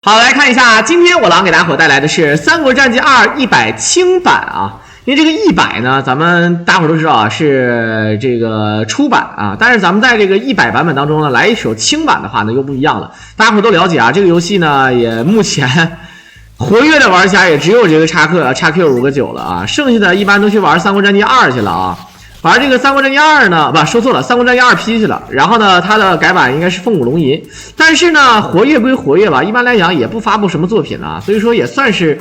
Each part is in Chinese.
好，来看一下，今天我狼给大伙带来的是《三国战记2》100轻版啊。因为这个100呢，咱们大伙都知道啊，是这个初版啊，但是咱们在这个100版本当中呢，来一首轻版的话呢，又不一样了。大伙都了解啊，这个游戏呢，也目前活跃的玩家也只有这个叉 Q59了啊，剩下的一般都去玩《三国战记2》去了啊。玩这个《三国战记2》呢，不，说错了，《三国战记2P》去了。然后呢，它的改版应该是凤舞龙吟，但是呢，活跃归活跃吧，一般来讲也不发布什么作品啊，所以说也算是，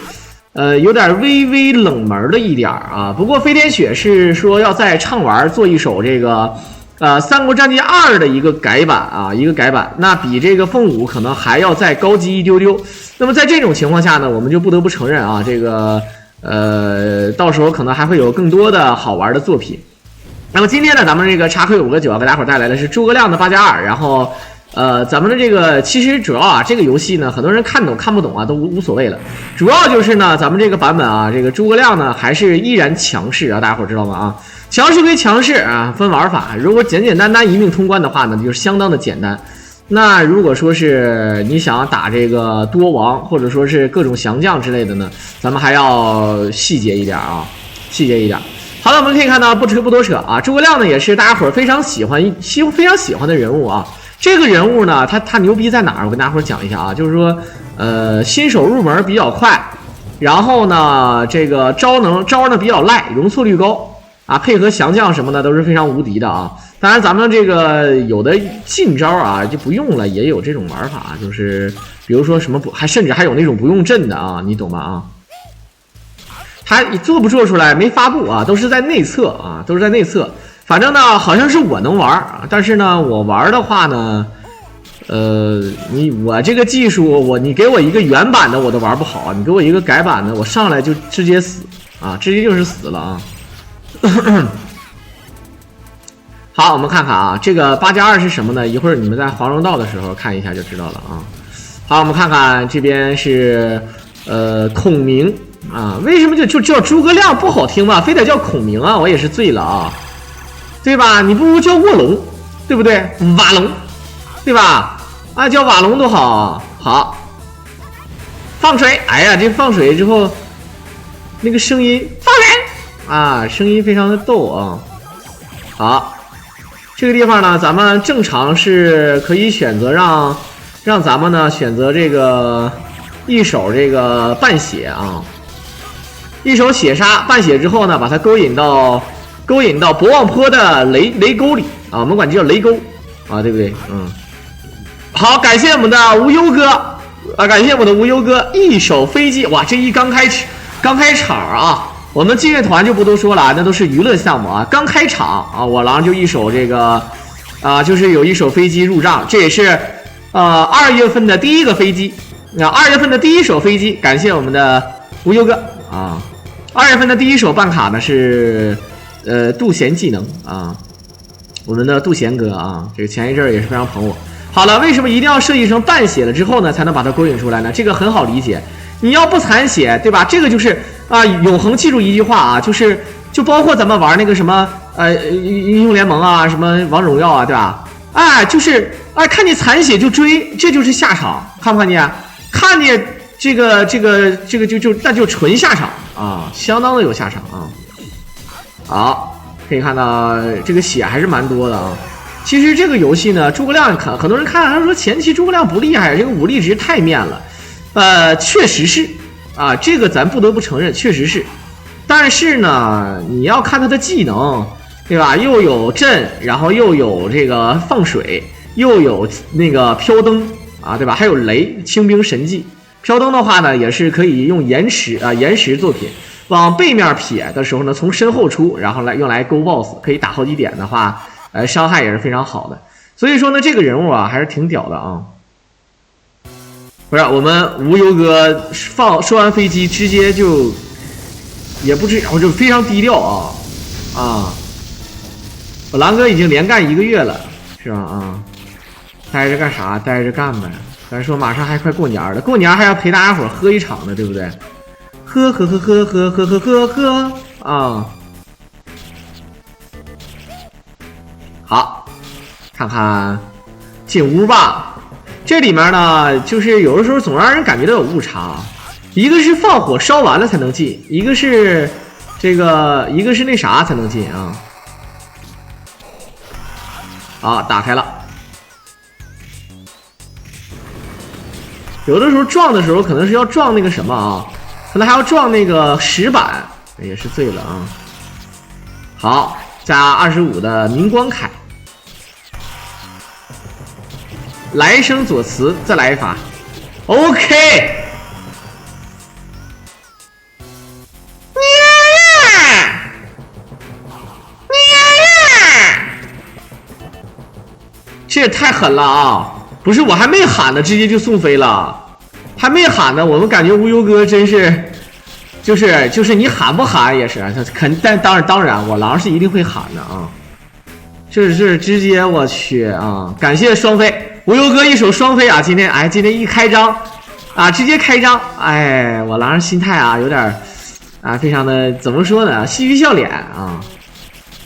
有点微微冷门的一点啊。不过飞天雪是说要在畅玩做一首这个，《三国战记2》的一个改版啊，一个改版，那比这个凤舞可能还要再高级一丢丢。那么在这种情况下呢，我们就不得不承认啊，这个，到时候可能还会有更多的好玩的作品。那么今天呢，咱们这个叉 Q59给大伙带来的是诸葛亮的8+2，然后咱们的这个其实主要啊，这个游戏呢，很多人看懂看不懂啊都无所谓了，主要就是呢，咱们这个版本啊，这个诸葛亮呢还是依然强势啊，大家伙知道吗？啊，强势归强势啊，分玩法，如果简简单单一命通关的话呢，就是相当的简单。那如果说是你想要打这个多王，或者说是各种降将之类的呢，咱们还要细节一点啊，细节一点。好了，我们可以看到，不多扯啊，诸葛亮呢也是大家伙非常喜欢的人物啊。这个人物呢，他牛逼在哪儿？我跟大家伙讲一下啊，就是说，新手入门比较快，然后呢，这个招呢比较赖，容错率高啊，配合降将什么的都是非常无敌的啊。当然，咱们这个有的近招啊就不用了，也有这种玩法，就是比如说什么甚至还有那种不用阵的啊，你懂吗？啊。他做不做出来没发布啊，都是在内测啊，都是在内测。反正呢，好像是我能玩啊，但是呢，我玩的话呢，我这个技术，你给我一个原版的我都玩不好，你给我一个改版的，我上来就直接死啊，直接就是死了啊。好，我们看看啊，这个8+2是什么呢？一会儿你们在黄蓉道的时候看一下就知道了啊。好，我们看看这边是孔明。啊，为什么就叫诸葛亮不好听嘛，非得叫孔明啊？我也是醉了啊，对吧？你不如叫卧龙，对不对？瓦龙，对吧？啊，叫瓦龙多好啊！好，放水，哎呀，这放水之后，那个声音放水啊，声音非常的逗啊。好，这个地方呢，咱们正常是可以选择让咱们呢选择这个一手这个半血啊。一手血杀半血之后呢，把它勾引到博望坡的雷沟里啊，我们管这叫雷沟啊，对不对？嗯，好，感谢我们的无忧哥啊，感谢我们的无忧哥一手飞机，哇，这一刚开场啊，我们劲乐团就不多说了，那都是娱乐项目啊，刚开场啊，我狼就一手这个啊，就是有一手飞机入账，这也是2月份的第一个飞机，2月份的第一手飞机，感谢我们的无忧哥啊。2月份的第一手办卡呢是杜贤技能啊，我们的杜贤哥啊，这个前一阵也是非常捧我。好了，为什么一定要设计成半血了之后呢才能把它勾引出来呢？这个很好理解，你要不残血，对吧？这个就是啊，永恒记住一句话啊，就包括咱们玩那个什么英雄联盟啊，什么王者荣耀啊，对吧？哎，就是哎，看你残血就追，这就是下场，看不看见？看见这个就那就纯下场啊，相当的有下场啊。好，可以看到这个血还是蛮多的啊。其实这个游戏呢，诸葛亮很多人看他说前期诸葛亮不厉害，这个武力值太面了。确实是啊，这个咱不得不承认，确实是。但是呢，你要看他的技能，对吧？又有阵，然后又有这个放水，又有那个飘灯啊，对吧？还有雷，轻兵神技。飘灯的话呢，也是可以用延时作品往背面撇的时候呢，从身后出，然后用来勾 BOSS， 可以打好几点的话，伤害也是非常好的。所以说呢，这个人物啊还是挺屌的啊。不是，我们无忧哥说完飞机直接就也不知，我就非常低调啊。我狼哥已经连干1个月了，是吧？啊，待着干啥？待着干呗。咱说马上还快过年了，过年还要陪大家伙喝一场呢，对不对？喝啊！好，看看进屋吧。这里面呢，就是有的时候总让人感觉到有误差，一个是放火烧完了才能进，一个是一个是那啥才能进啊。啊，打开了。有的时候撞的时候可能是要撞那个什么啊，可能还要撞那个石板，也是醉了啊。好，加25的明光铠。来一声左慈，再来一发 ，OK。这也太狠了啊！不是，我还没喊呢，直接就送飞了，还没喊呢。我们感觉无忧哥真是，就是你喊不喊也是，但当然，我狼是一定会喊的啊。这是直接我去啊！感谢双飞。无忧哥一手双飞啊！今天一开张啊，直接开张，哎，我狼心态啊有点啊，非常的怎么说呢，嬉皮笑脸啊。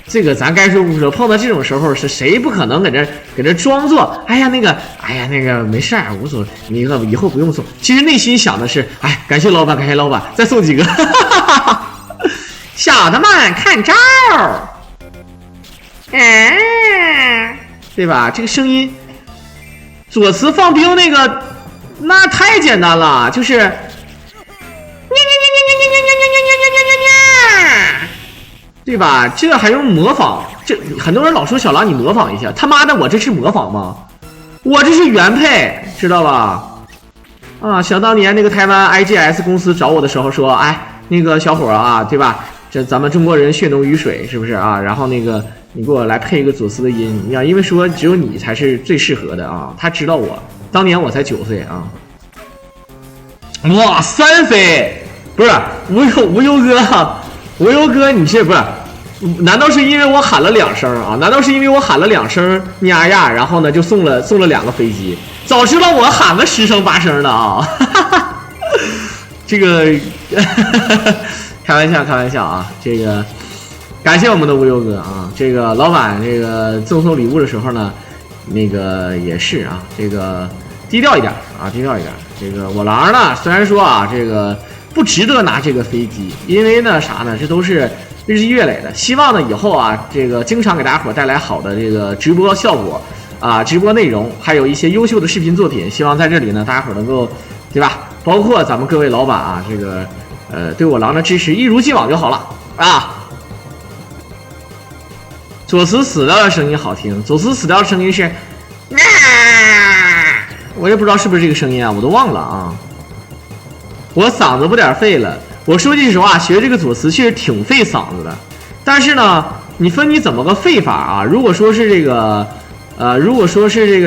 这个咱该说不说，碰到这种时候是谁不可能搁这装作哎呀那个没事儿无所谓，你以后不用送。其实内心想的是，哎，感谢老板，再送几个。小的们看招，对吧？这个声音。左慈放兵那太简单了，就是对吧？这还用模仿？这很多人老说小狼你模仿一下，他妈的我这是模仿吗？我这是原配，知道吧？啊，想当年那个台湾 IGS 公司找我的时候说，哎，那个小伙啊，对吧？这咱们中国人血浓于水，是不是啊？然后你给我来配一个左慈的音，因为说只有你才是最适合的啊。他知道我，当年我才9岁啊。哇，3飞，不是无忧哥，你这不是？难道是因为我喊了2声啊？难道是因为我喊了2声呀呀，然后呢就送了2个飞机？早知道我喊个10声8声的啊！这个开玩笑啊，这个。感谢我们的无忧哥啊！这个老板这个赠送礼物的时候呢，那个也是啊，这个低调一点啊，低调一点。这个我狼呢，虽然说啊，这个不值得拿这个飞机，因为呢啥呢，这都是日积月累的。希望呢以后啊，这个经常给大家伙带来好的这个直播效果啊，直播内容，还有一些优秀的视频作品。希望在这里呢，大家伙能够，对吧？包括咱们各位老板啊，这个对我狼的支持一如既往就好了啊。左慈死掉的声音好听，左慈死掉的声音是，我也不知道是不是这个声音啊，我都忘了啊。我嗓子不点废了，我说句实话，学这个左慈确实挺费嗓子的。但是呢，你分你怎么个费法啊？如果说是这个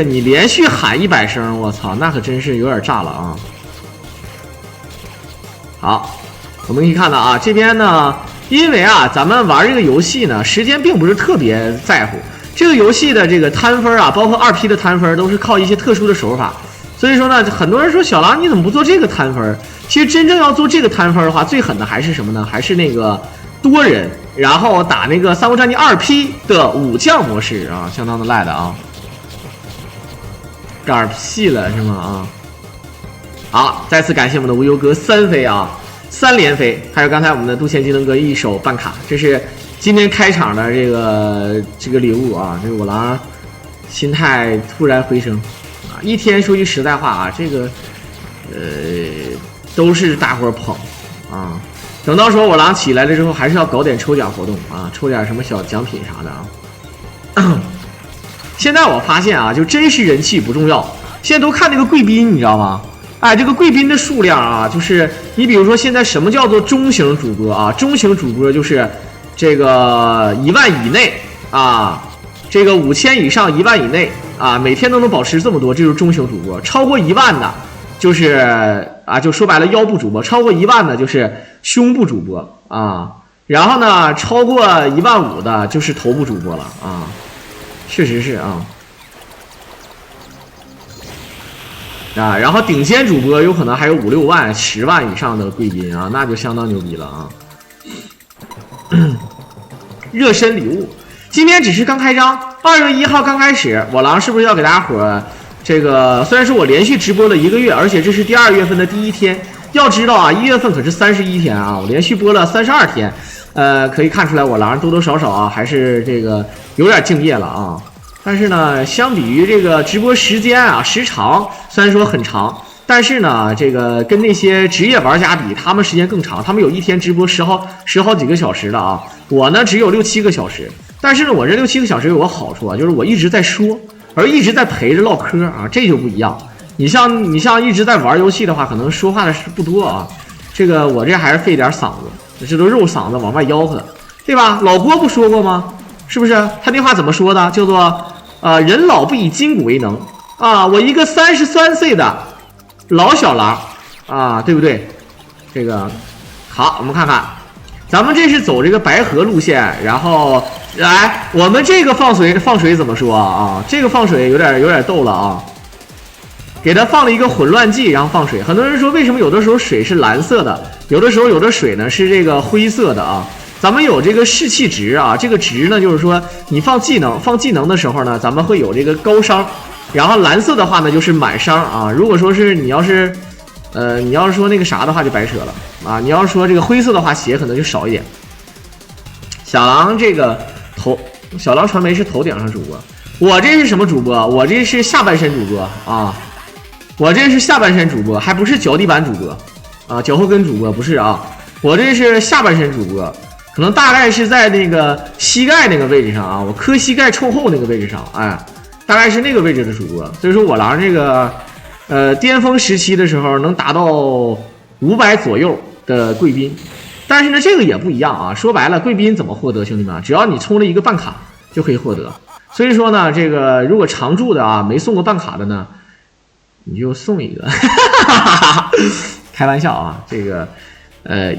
你连续喊100声，我操，那可真是有点炸了啊。好，我们可以看到啊，这边呢。因为啊，咱们玩这个游戏呢，时间并不是特别在乎。这个游戏的这个摊分啊，包括2P的摊分，都是靠一些特殊的手法。所以说呢，很多人说小狼你怎么不做这个摊分？其实真正要做这个摊分的话，最狠的还是什么呢？还是那个多人，然后打那个《三国战记》2P 的武将模式啊，相当的赖的啊。嗝屁了是吗？啊，好，再次感谢我们的无忧哥3飞啊。3连飞，还有刚才我们的杜贤技能哥1手办卡，这是今天开场的这个礼物啊！这个我狼心态突然回升啊！一天说句实在话啊，这个都是大伙捧啊！等到时候我狼起来了之后，还是要搞点抽奖活动啊，抽点什么小奖品啥的啊！现在我发现啊，就真实人气不重要，现在都看那个贵宾，你知道吗？哎，这个贵宾的数量啊，就是你比如说现在什么叫做中型主播啊？中型主播就是这个1万以内啊，这个5000以上1万以内啊，每天都能保持这么多，这就是中型主播。超过1万的，就是啊，就说白了腰部主播；超过1万的，就是胸部主播啊。然后呢，超过15000的，就是头部主播了啊。确实是啊。啊，然后顶尖主播有可能还有5、6万、10万以上的贵宾啊，那就相当牛逼了啊！热身礼物，今天只是刚开张，2月1号刚开始，我狼是不是要给大家伙这个虽然说我连续直播了1个月，而且这是第2月份的第1天。要知道啊，1月份可是31天啊，我连续播了32天。可以看出来我狼多多少少啊，还是这个有点敬业了啊。但是呢，相比于这个直播时间啊，时长虽然说很长，但是呢，这个跟那些职业玩家比，他们时间更长，他们有一天直播十好几个小时的啊。我呢只有6、7个小时，但是呢，我这6、7个小时有个好处啊，就是我一直在说，而一直在陪着唠嗑啊，这就不一样。你像一直在玩游戏的话，可能说话的是不多啊。这个我这还是费点嗓子，这都肉嗓子往外吆喝，对吧？老郭不说过吗？是不是？他那话怎么说的？叫做人老不以筋骨为能啊！我一个33岁的老小狼啊，对不对？这个好，我们看看，咱们这是走这个白河路线，然后来我们这个放水怎么说啊？这个放水有点逗了啊！给它放了一个混乱剂，然后放水。很多人说为什么有的时候水是蓝色的，有的时候有的水呢是这个灰色的啊？咱们有这个士气值啊，这个值呢就是说你放技能的时候呢，咱们会有这个高伤，然后蓝色的话呢就是满伤啊。如果说是你要是说那个啥的话就白扯了啊。你要说这个灰色的话血可能就少一点。小狼这个小狼传媒是头顶上主播，我这是什么主播？我这是下半身主播啊。我这是下半身主播，还不是脚底板主播啊，脚后跟主播不是啊，我这是下半身主播，可能大概是在那个膝盖那个位置上啊，我磕膝盖冲后那个位置上，哎，大概是那个位置的主播。所以说我狼这个巅峰时期的时候能达到500左右的贵宾，但是呢这个也不一样啊，说白了贵宾怎么获得，兄弟们，只要你充了一个办卡就可以获得。所以说呢，这个如果常驻的啊没送过办卡的呢，你就送一个，开玩笑啊。这个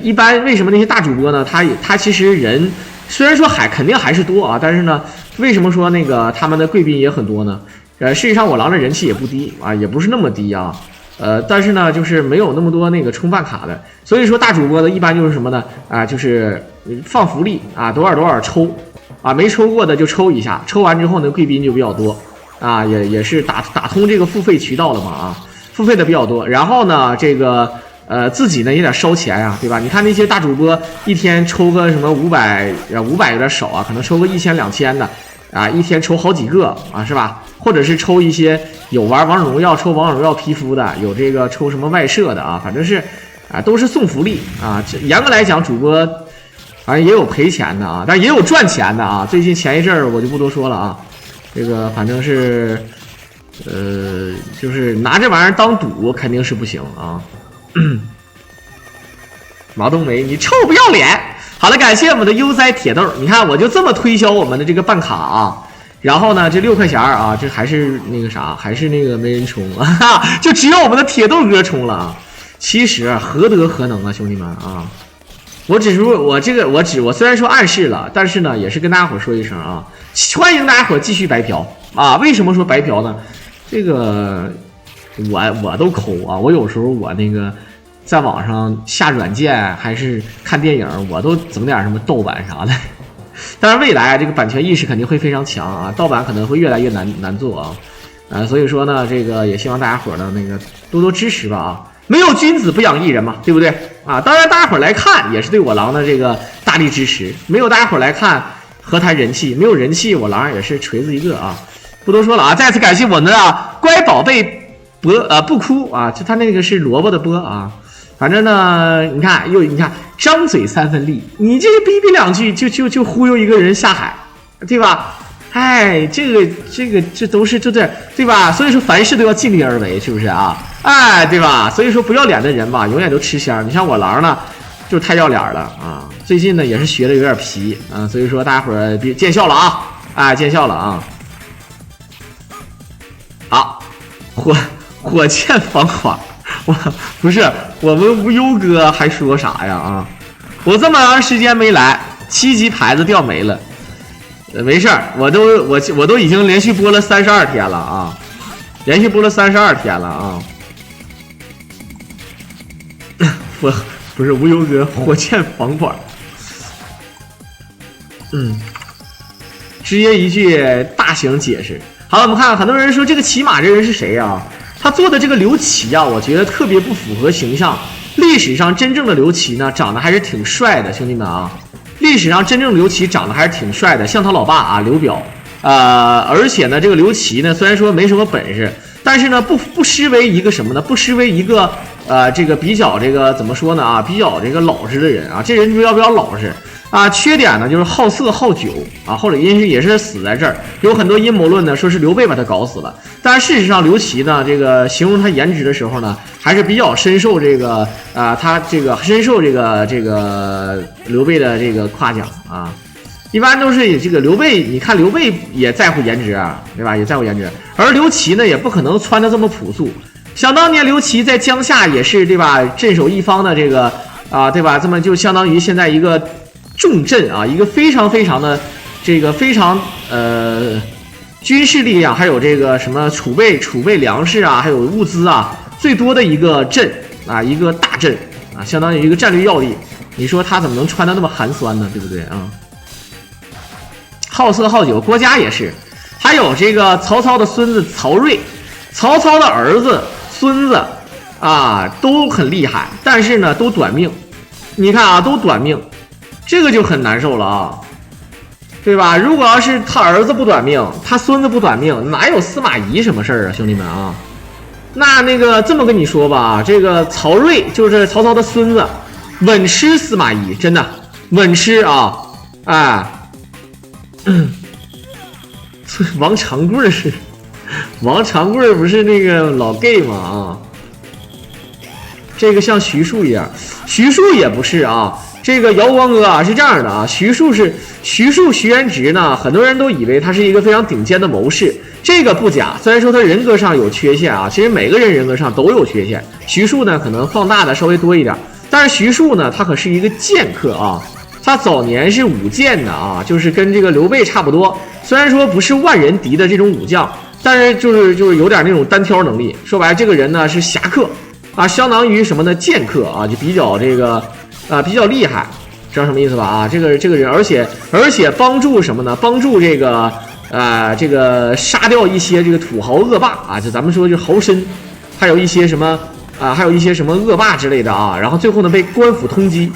一般为什么那些大主播呢？他其实人虽然说肯定还是多啊，但是呢，为什么说那个他们的贵宾也很多呢？事实上我狼的人气也不低啊，也不是那么低啊。但是呢，就是没有那么多那个充办卡的，所以说大主播呢一般就是什么呢？啊，就是放福利啊，多少抽啊，没抽过的就抽一下，抽完之后呢，贵宾就比较多。啊，也是打通这个付费渠道了嘛啊，付费的比较多。然后呢，这个自己呢有点烧钱呀，对吧？你看那些大主播一天抽个什么500有点少啊，可能抽个1000、2000的啊，一天抽好几个啊，是吧？或者是抽一些有玩王者荣耀抽王者荣耀皮肤的，有这个抽什么外设的啊，反正是啊都是送福利啊。严格来讲，主播反正也有赔钱的啊，但也有赚钱的啊。最近前一阵儿我就不多说了啊。这个反正是，就是拿这玩意儿当赌肯定是不行啊。毛冬梅，你臭不要脸！好了，感谢我们的悠哉铁豆，你看我就这么推销我们的这个办卡啊。然后呢，这6块钱啊，这还是那个啥，还是那个没人充啊，就只有我们的铁豆哥充了啊。其实何德何能啊，兄弟们啊！我虽然说暗示了，但是呢，也是跟大家伙说一声啊。欢迎大家伙继续白嫖啊！为什么说白嫖呢？这个我都抠啊！我有时候我那个在网上下软件还是看电影，我都整点什么盗版啥的。但是未来这个版权意识肯定会非常强啊，盗版可能会越来越难做啊。所以说呢，这个也希望大家伙呢那个多多支持吧啊！没有君子不养艺人嘛，对不对啊？当然大家伙来看也是对我狼的这个大力支持，没有大家伙来看。何谈人气？没有人气，我狼也是锤子一个啊！不多说了啊！再次感谢我们的乖宝贝不哭啊！就他那个是萝卜的波啊！反正呢，你看张嘴3分力，你这逼逼2句就忽悠一个人下海，对吧？哎，这都是对吧？所以说凡事都要尽力而为，是不是啊？哎，对吧？所以说不要脸的人吧，永远都吃香。你像我狼呢，就太要脸了啊！最近呢也是学的有点皮啊，所以说大家伙儿见笑了啊！哎，见笑了啊！好，火箭防滑，不是我们无忧哥还说啥呀啊？我这么长时间没来，7级牌子掉没了，没事儿，我都已经连续播了32天了啊，连续播了32天了啊！我不是无忧哥，火箭防管。直接一句大型解释，好了，我们看看，很多人说这个骑马这人是谁呀？他做的这个刘琦啊，我觉得特别不符合形象。历史上真正的刘琦呢，长得还是挺帅的，兄弟们啊！历史上真正的刘琦长得还是挺帅的，像他老爸啊刘表。而且呢，这个刘琦呢，虽然说没什么本事，但是呢，不失为一个什么呢？不失为一个这个比较这个怎么说呢啊？比较这个老实的人啊，这人比较老实。啊，缺点呢就是好色好酒啊，或者也是死在这儿。有很多阴谋论呢，说是刘备把他搞死了。但是事实上，刘琦呢，这个形容他颜值的时候呢，还是比较深受这个他这个深受这个刘备的这个夸奖啊。一般都是这个刘备，你看刘备也在乎颜值啊，对吧？也在乎颜值，而刘琦呢，也不可能穿的这么朴素。想当年刘琦在江夏也是对吧，镇守一方的这个对吧？这么就相当于现在一个重镇啊，一个非常的这个非常军事力量，还有这个什么储备粮食啊，还有物资啊最多的一个镇啊，一个大镇啊，相当于一个战略要地。你说他怎么能穿得那么寒酸呢？对不对啊？好色好酒，郭嘉也是，还有这个曹操的孙子曹睿，曹操的儿子孙子啊都很厉害，但是呢都短命。你看啊，都短命。这个就很难受了啊，对吧？如果要是他儿子不短命，他孙子不短命，哪有司马懿什么事儿啊，兄弟们啊？那个这么跟你说吧，这个曹睿就是曹操的孙子，稳吃司马懿，真的稳吃啊！哎，王长贵是王长贵不是那个老 gay 吗？啊，这个像徐庶一样，徐庶也不是啊。这个姚光哥啊是这样的啊，徐庶徐元直呢，很多人都以为他是一个非常顶尖的谋士，这个不假。虽然说他人格上有缺陷啊，其实每个人人格上都有缺陷。徐庶呢可能放大的稍微多一点，但是徐庶呢他可是一个剑客啊，他早年是舞剑的啊，就是跟这个刘备差不多。虽然说不是万人敌的这种武将，但是就是有点那种单挑能力。说白了，这个人呢是侠客啊，相当于什么呢？剑客啊，就比较这个。比较厉害，知道什么意思吧？啊，这个人，而且帮助什么呢？帮助这个这个杀掉一些这个土豪恶霸啊，就咱们说就豪绅，还有一些什么恶霸之类的啊。然后最后呢被官府通缉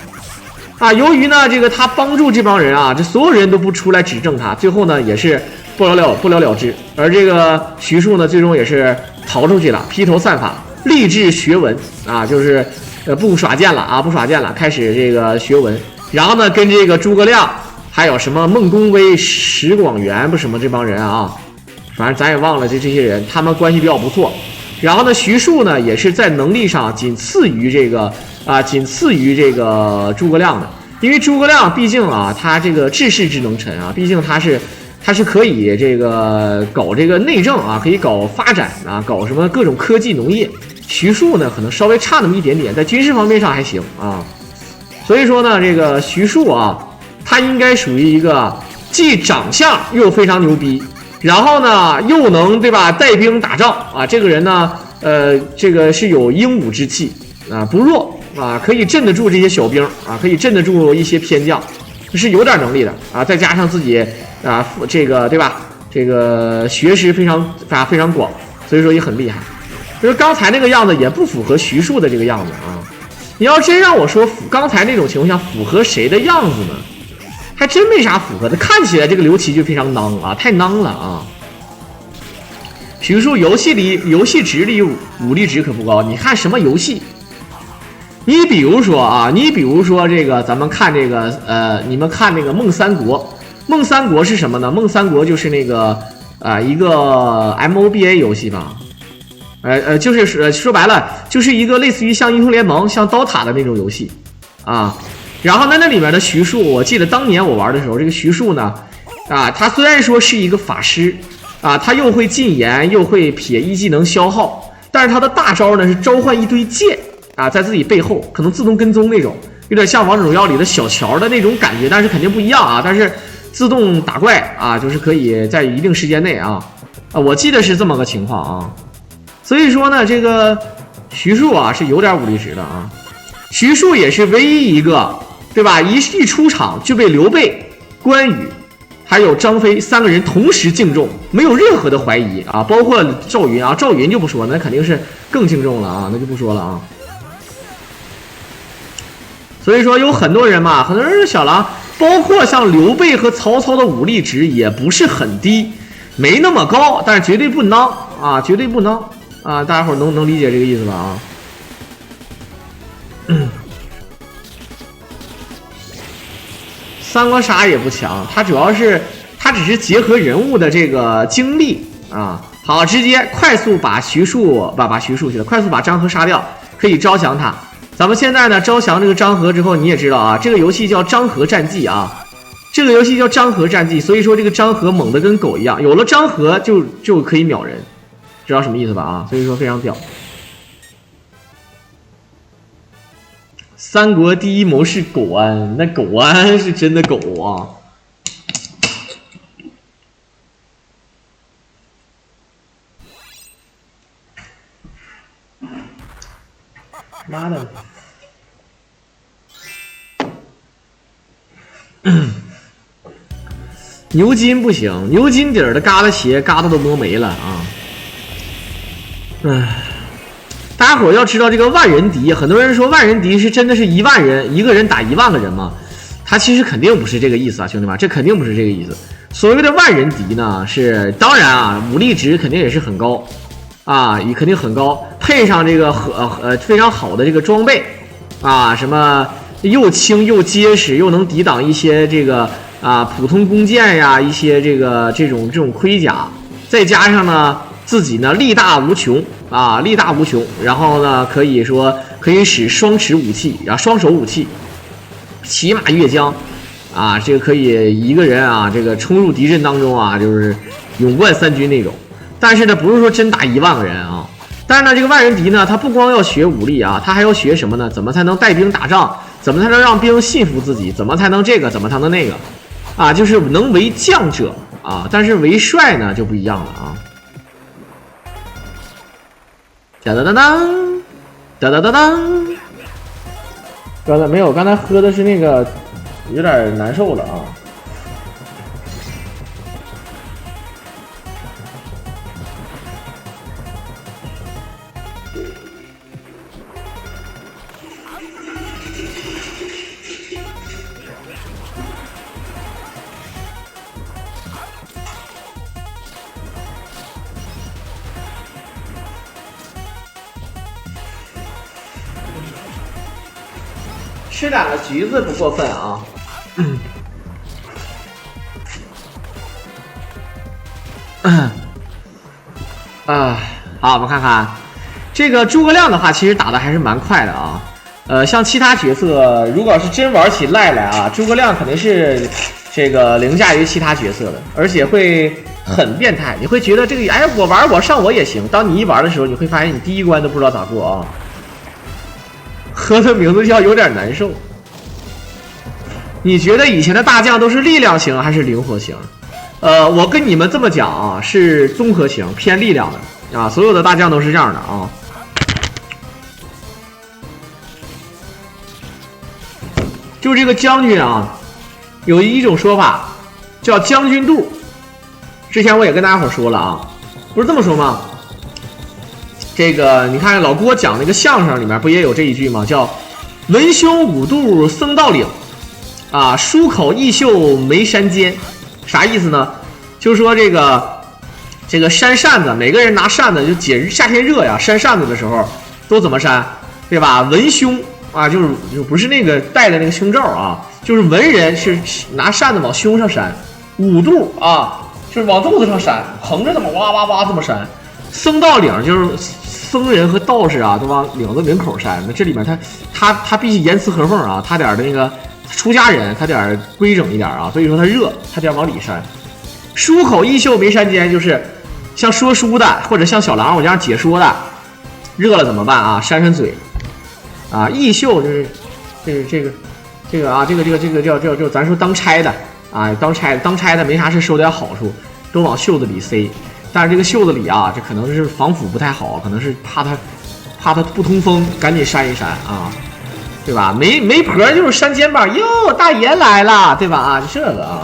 啊。由于呢这个他帮助这帮人啊，这所有人都不出来指证他，最后呢也是不了了之。而这个徐庶呢，最终也是逃出去了，披头散发，立志学文啊，就是。不耍剑了啊，不耍剑了，开始这个学文，然后呢，跟这个诸葛亮，还有什么孟公威、石广元，不什么这帮人啊，反正咱也忘了这些人，他们关系比较不错。然后呢，徐庶呢也是在能力上仅次于这个诸葛亮的，因为诸葛亮毕竟啊，他这个治世之能臣啊，毕竟他是可以这个搞这个内政啊，可以搞发展啊，搞什么各种科技农业。徐庶呢，可能稍微差那么一点点，在军事方面上还行啊。所以说呢，这个徐庶啊，他应该属于一个既长相又非常牛逼，然后呢又能对吧带兵打仗啊。这个人呢，这个是有英武之气啊，不弱啊，可以镇得住这些小兵啊，可以镇得住一些偏将，是有点能力的啊。再加上自己啊，这个对吧，这个学识非常广，所以说也很厉害。就是刚才那个样子也不符合徐庶的这个样子啊！你要真让我说刚才那种情况下符合谁的样子呢？还真没啥符合的。看起来这个刘琦就非常孬啊，太孬了啊！徐庶游戏值里武力值可不高，你看什么游戏？你比如说这个咱们看这个你们看那个梦三国，梦三国是什么呢？梦三国就是那个一个 MOBA 游戏吧。就是说白了，就是一个类似于像英雄联盟、像刀塔的那种游戏，啊，然后那里面的徐庶，我记得当年我玩的时候，这个徐庶呢，他虽然说是一个法师，啊，他又会禁言，又会撇一技能消耗，但是他的大招呢是召唤一堆剑，啊，在自己背后可能自动跟踪那种，有点像王者荣耀里的小乔的那种感觉，但是肯定不一样啊，但是自动打怪啊，就是可以在一定时间内我记得是这么个情况啊。所以说呢，这个徐庶啊是有点武力值的啊。徐庶也是唯一一个，对吧？一出场就被刘备、关羽，还有张飞3个人同时敬重，没有任何的怀疑啊，包括赵云啊，赵云就不说，那肯定是更敬重了啊，那就不说了啊。所以说有很多人嘛，很多人说小狼，包括像刘备和曹操的武力值也不是很低，没那么高，但是绝对不孬啊，绝对不孬啊，大家伙能理解这个意思吧啊？三国杀也不强，它主要是它只是结合人物的这个经历啊。好，直接快速把徐庶把徐庶去了，快速把张合杀掉，可以招降他。咱们现在呢招降这个张合之后，你也知道啊，这个游戏叫张合战记啊，这个游戏叫张合战记，所以说这个张合猛的跟狗一样，有了张合就可以秒人，知道什么意思吧啊？所以说非常屌。三国第一谋士苟安，那苟安是真的狗啊！妈的！牛筋不行，牛筋底儿的疙瘩鞋疙瘩都磨没了啊！唉。大家伙要知道这个万人敌，很多人说万人敌是真的是1万人，一个人打1万个人吗？他其实肯定不是这个意思啊，兄弟们，这肯定不是这个意思。所谓的万人敌呢，是当然啊，武力值肯定也是很高啊，也肯定很高，配上这个非常好的这个装备啊，什么又轻又结实，又能抵挡一些这个普通弓箭呀，一些这种盔甲，再加上呢自己呢力大无穷。力大无穷，然后呢，可以使双持武器，然后双手武器，骑马越江，这个可以一个人这个冲入敌阵当中就是勇冠3军那种。但是呢，不是说真打1万个人啊。但是呢，这个万人敌呢，他不光要学武力他还要学什么呢？怎么才能带兵打仗？怎么才能让兵信服自己？怎么才能这个？怎么才能那个？就是能为将者但是为帅呢就不一样了啊。哒哒哒当，哒哒哒当。刚才没有，刚才喝的是那个，有点难受了啊。吃2个橘子不过分啊。好，我们看看这个诸葛亮的话，其实打的还是蛮快的啊。像其他角色，如果是真玩起赖来诸葛亮肯定是这个凌驾于其他角色的，而且会很变态。你会觉得这个，我玩我上我也行。当你一玩的时候，你会发现你第一关都不知道咋过啊。喝的名字叫有点难受。你觉得以前的大将都是力量型还是灵活型？我跟你们这么讲是综合型，偏力量的所有的大将都是这样的就是这个将军有一种说法叫将军肚。之前我也跟大家伙说了不是这么说吗？这个你看老郭讲那个相声里面不也有这一句吗？叫文胸五肚僧道领舒口异袖眉山间。啥意思呢？就是说这个扇扇子，每个人拿扇子，就夏天热呀，扇扇子的时候都怎么扇，对吧？文胸就不是那个戴的那个胸罩就是文人是拿扇子往胸上扇，五肚就是往肚子上扇，横着这么哇哇哇这么扇。僧道领就是僧人和道士都往领口扇。那这里面他必须严丝合缝他点那个出家人他点规整一点所以说他热，他点往里扇。舒口异袖眉山间，就是像说书的或者像小狼我这样解说的，热了怎么办扇扇嘴异袖就是这个叫咱说当差的当差的没啥事收点好处，都往袖子里塞。但是这个袖子里这可能是防腐不太好，可能是怕它不通风，赶紧扇一扇对吧？媒婆就是扇肩膀，哟，大爷来了，对吧这个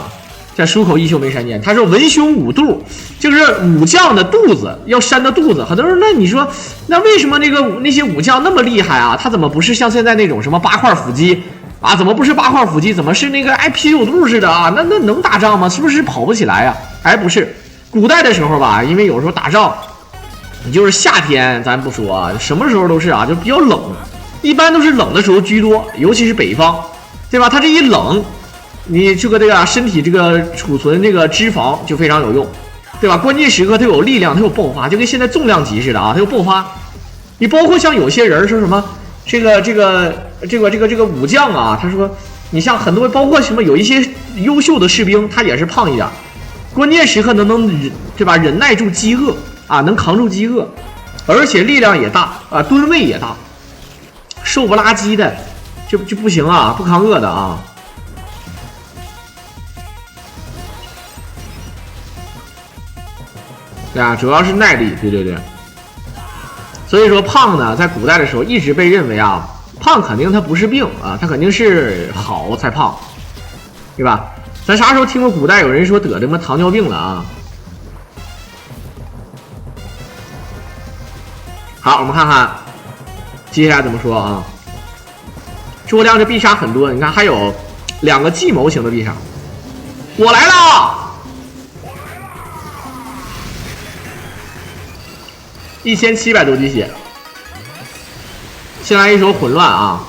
在书口一宿没删减。他说文胸五肚，就是武将的肚子要扇的肚子。很多人那你说，那为什么那些武将那么厉害啊？他怎么不是像现在那种什么8块腹肌啊？怎么不是8块腹肌？怎么是那个啤酒肚似的啊？那能打仗吗？是不是跑不起来呀？哎，不是，古代的时候吧，因为有时候打仗，你就是夏天咱不说啊，什么时候都是啊，就比较冷，一般都是冷的时候居多，尤其是北方，对吧？它这一冷。你这个身体这个储存这个脂肪就非常有用，对吧？关键时刻它有力量，它有爆发，就跟现在重量级似的啊，它有爆发。你包括像有些人说什么这个武将啊，他说你像很多包括什么有一些优秀的士兵，他也是胖一点，关键时刻能对吧？忍耐住饥饿啊，能扛住饥饿，而且力量也大啊，吨位也大，瘦不拉几的就不行啊，不扛饿的啊。对啊，主要是耐力，对。所以说胖呢，在古代的时候一直被认为啊，胖肯定它不是病啊，它肯定是好才胖，对吧？咱啥时候听过古代有人说得什么糖尿病了啊？好，我们看看接下来怎么说啊？诸葛亮这必杀很多，你看还有2个计谋型的必杀，我来了。1700多滴血，先来一手混乱啊！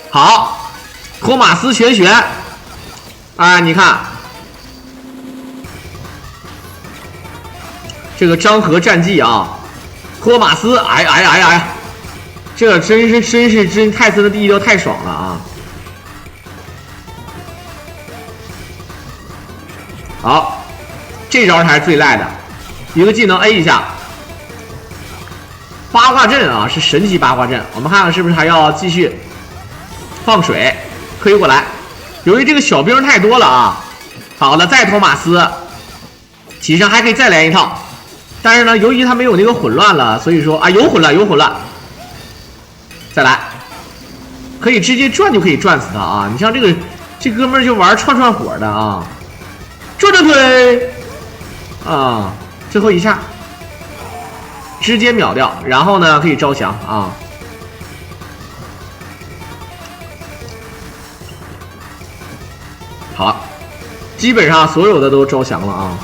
好，托马斯全旋，哎，你看这个张合战绩啊，托马斯，哎，这真泰森的第一刀太爽了啊！好，这招才是最赖的。一个技能 A 一下，八卦阵啊，是神级八卦阵。我们看看是不是还要继续放水，推过来。由于这个小兵太多了啊，好了，再托马斯，其实还可以再来一套，但是呢，由于他没有那个混乱了，所以说啊，有混乱，再来，可以直接转就可以转死他啊！你像这哥们儿就玩串火的啊，转推啊。最后一下直接秒掉，然后呢可以招降啊。好，基本上所有的都招降了啊。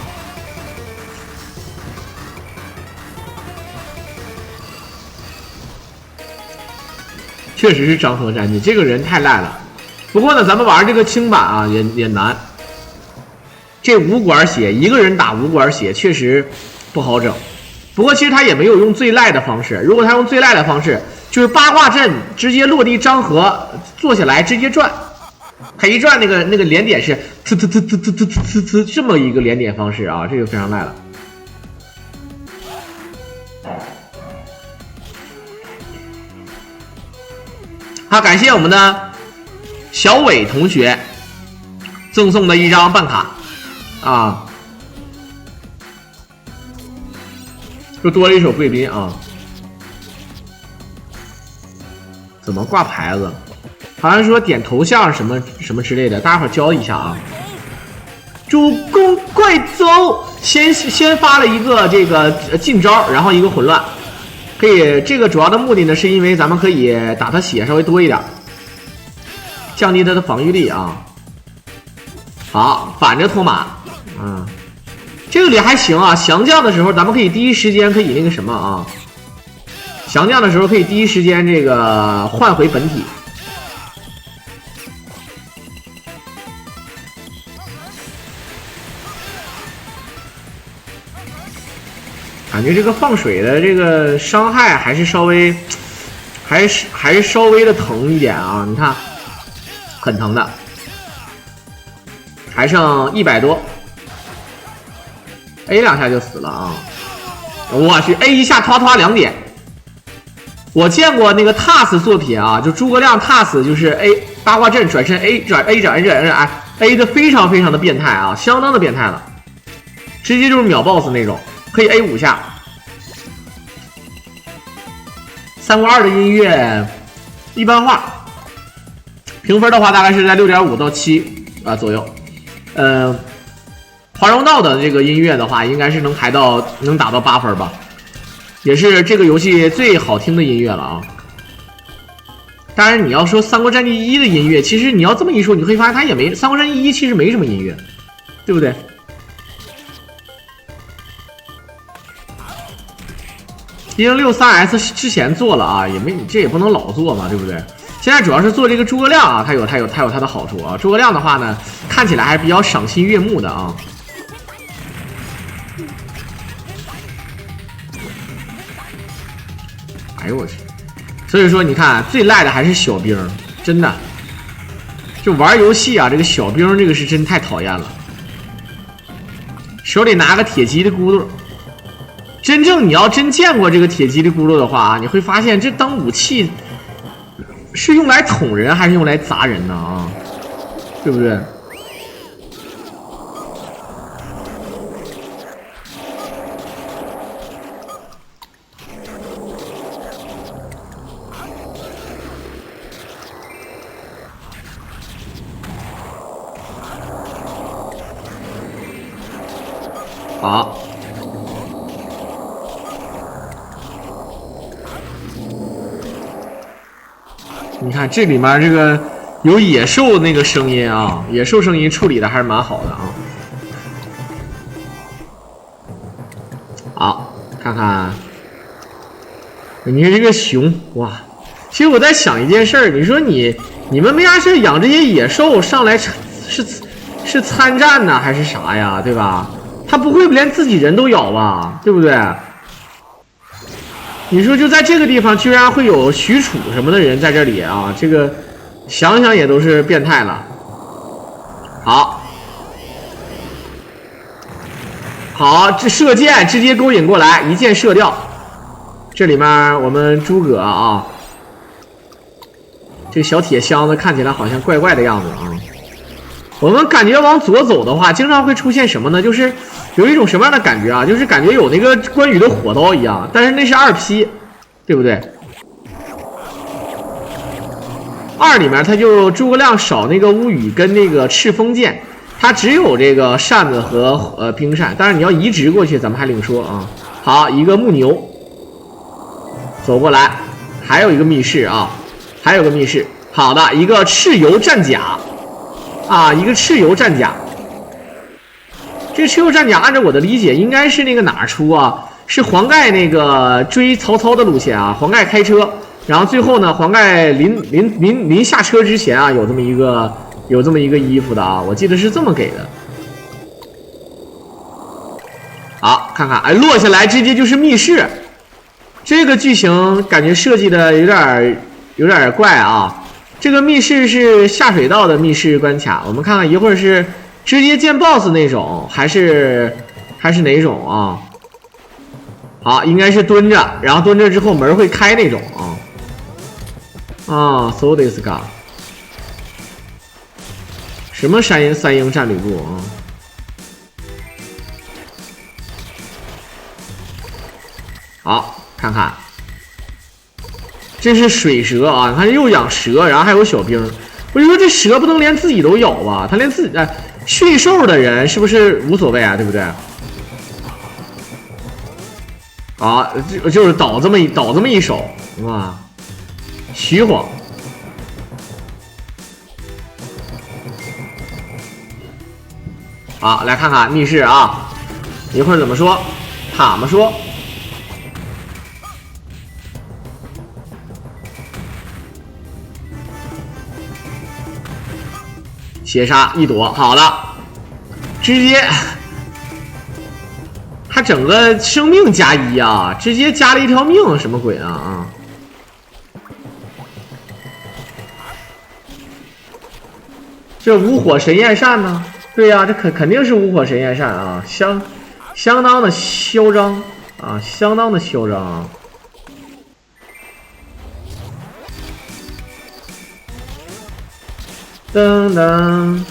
确实是张合战绩，这个人太烂了。不过呢，咱们玩这个轻版啊也难。这5管血，一个人打5管血确实不好整。不过其实他也没有用最赖的方式，如果他用最赖的方式，就是八卦阵直接落地张合坐下来直接转，他一转那个连点是呲这么一个连点方式啊，这就非常赖了。好，感谢我们的小伟同学赠送的一张办卡。啊，又多了一手贵宾啊！怎么挂牌子？好像说点头像什么什么之类的，大家伙教一下啊！主公快走！先发了一个这个近招，然后一个混乱，可以。这个主要的目的呢，是因为咱们可以打他血稍微多一点，降低他的防御力啊。好，反着托马。这个里还行啊，降将的时候咱们可以第一时间可以那个什么啊，降将的时候可以第一时间这个换回本体。感觉这个放水的这个伤害还是稍微的疼一点啊，你看很疼的，还剩100多。A 2下就死了啊！我去 ，A 一下突2点。我见过那个 TAS 作品啊，就诸葛亮 TAS 就是 A 八卦阵转身 A 转 A 转 A 转 A 的非常的变态啊，相当的变态了，直接就是秒 BOSS 那种，可以 A 5下。3国2的音乐一般化，评分的话大概是在6.5到7。啊左右。华容道的这个音乐的话，应该是能打到8分吧，也是这个游戏最好听的音乐了啊。当然，你要说《三国战记1》的音乐，其实你要这么一说，你会发现它也没《三国战记1》其实没什么音乐，对不对？1063S 之前做了啊，这也不能老做嘛，对不对？现在主要是做这个诸葛亮啊，它有它的好处啊。诸葛亮的话呢，看起来还是比较赏心悦目的啊。哎呦我去！所以说你看，最赖的还是小兵，真的。就玩游戏啊，这个小兵这个是真太讨厌了。手里拿个铁骑的轱辘，真正你要真见过这个铁骑的轱辘的话啊，你会发现这当武器是用来捅人还是用来砸人呢啊？对不对？好，你看这里面这个有野兽那个声音啊，野兽声音处理的还是蛮好的啊。好，看看，你看这个熊哇，其实我在想一件事儿，你说你们没啥事养这些野兽上来是参战呢还是啥呀？对吧？他不会连自己人都咬吧？对不对？你说就在这个地方，居然会有许褚什么的人在这里啊？这个想想也都是变态了。好，这射箭直接勾引过来，一箭射掉。这里面我们诸葛啊，这个小铁箱子看起来好像怪怪的样子啊。我们感觉往左走的话，经常会出现什么呢？就是有一种什么样的感觉啊？就是感觉有那个关羽的火刀一样，但是那是2P，对不对？2里面它就诸葛亮少那个乌羽跟那个赤锋剑，它只有这个扇子和冰扇，但是你要移植过去，咱们还另说啊。好，一个木牛走过来，还有一个密室啊，还有个密室。好的，一个蚩尤战甲。啊，一个蚩尤战甲，这个蚩尤战甲按照我的理解，应该是那个哪儿出啊？是黄盖那个追曹操的路线啊。黄盖开车，然后最后呢，黄盖临下车之前啊，有这么一个衣服的啊，我记得是这么给的。好，看看，哎，落下来直接就是密室，这个剧情感觉设计的有点怪啊。这个密室是下水道的密室关卡，我们看看一会儿是直接见 BOSS 那种，还是哪种啊？好，应该是蹲着，然后蹲着之后门会开那种啊。So this guy， 什么三英战吕布啊？好，看看。这是水蛇啊，它又养蛇，然后还有小兵。我就说这蛇不能连自己都咬吧？它连自己驯兽的人是不是无所谓啊？对不对？啊，就是倒这么一手，哇，徐晃。好，来看看密室啊，一会儿怎么说？他们说。血杀一躲，好的，直接他整个生命加1啊，直接加了一条命，什么鬼啊？这无火神焰扇呢？对呀，这肯定是无火神焰扇啊，相当的嚣张啊，相当的嚣张啊。噔噔，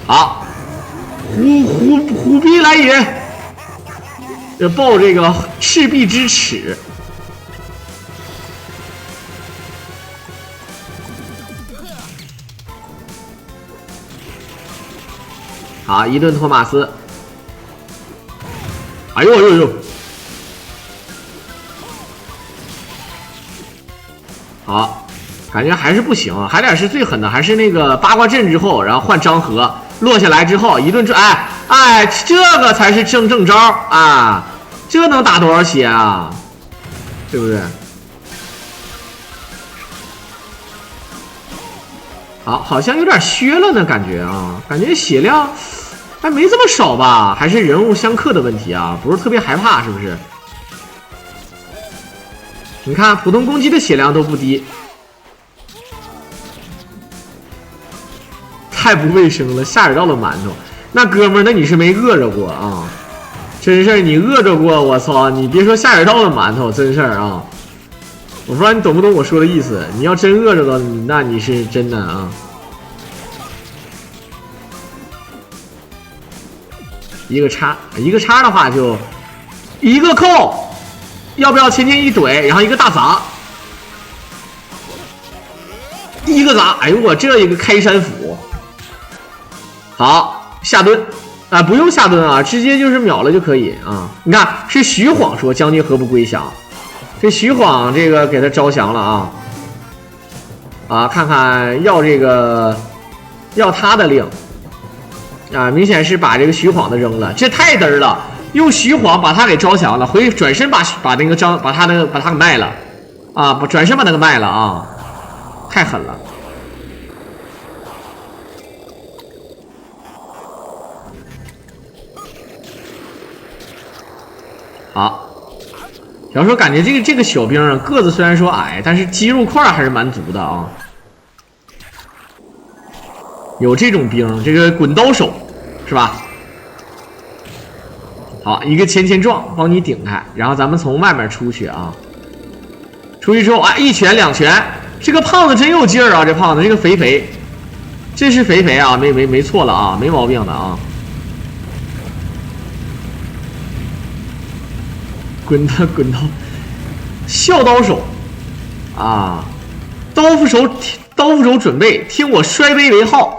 好，虎逼来也，报这个赤壁之耻。好，一顿托马斯。哎呦呦呦！好，感觉还是不行啊，还得是最狠的，还是那个八卦阵之后，然后换张合落下来之后一顿转，哎，这个才是正招啊！这能打多少血啊？对不对？好像有点削了呢，感觉啊，感觉血量还没这么少吧？还是人物相克的问题啊？不是特别害怕，是不是？你看，普通攻击的血量都不低，太不卫生了，下水道的馒头。那哥们儿，那你是没饿着过啊？真事儿，你饿着过，我操！你别说下水道的馒头，真事儿啊！我不知道你懂不懂我说的意思。你要真饿着了，那你是真的啊。一个叉的话就一个扣，要不要前一怼，然后一个大砸，一个砸，哎呦我这一个开山斧，好下蹲啊，不用下蹲啊，直接就是秒了就可以啊。你看是徐晃说将军何不归降，这徐晃这个给他招降了啊，看看要这个要他的令啊，明显是把这个徐晃的扔了，这太嘚儿了，用徐晃把他给招降了，回转身把那个把他给卖了啊，转身把那个卖了啊，太狠了。好，要说感觉这个小兵啊，个子虽然说矮，但是肌肉块还是蛮足的啊。有这种兵，这个滚刀手是吧？好，一个前撞帮你顶开，然后咱们从外面出去啊。出去之后啊，一拳两拳，这个胖子真有劲儿啊！这胖子，这个肥，这是肥啊，没错了啊，没毛病的啊。滚刀，笑刀手啊，刀斧手准备，听我摔杯为号。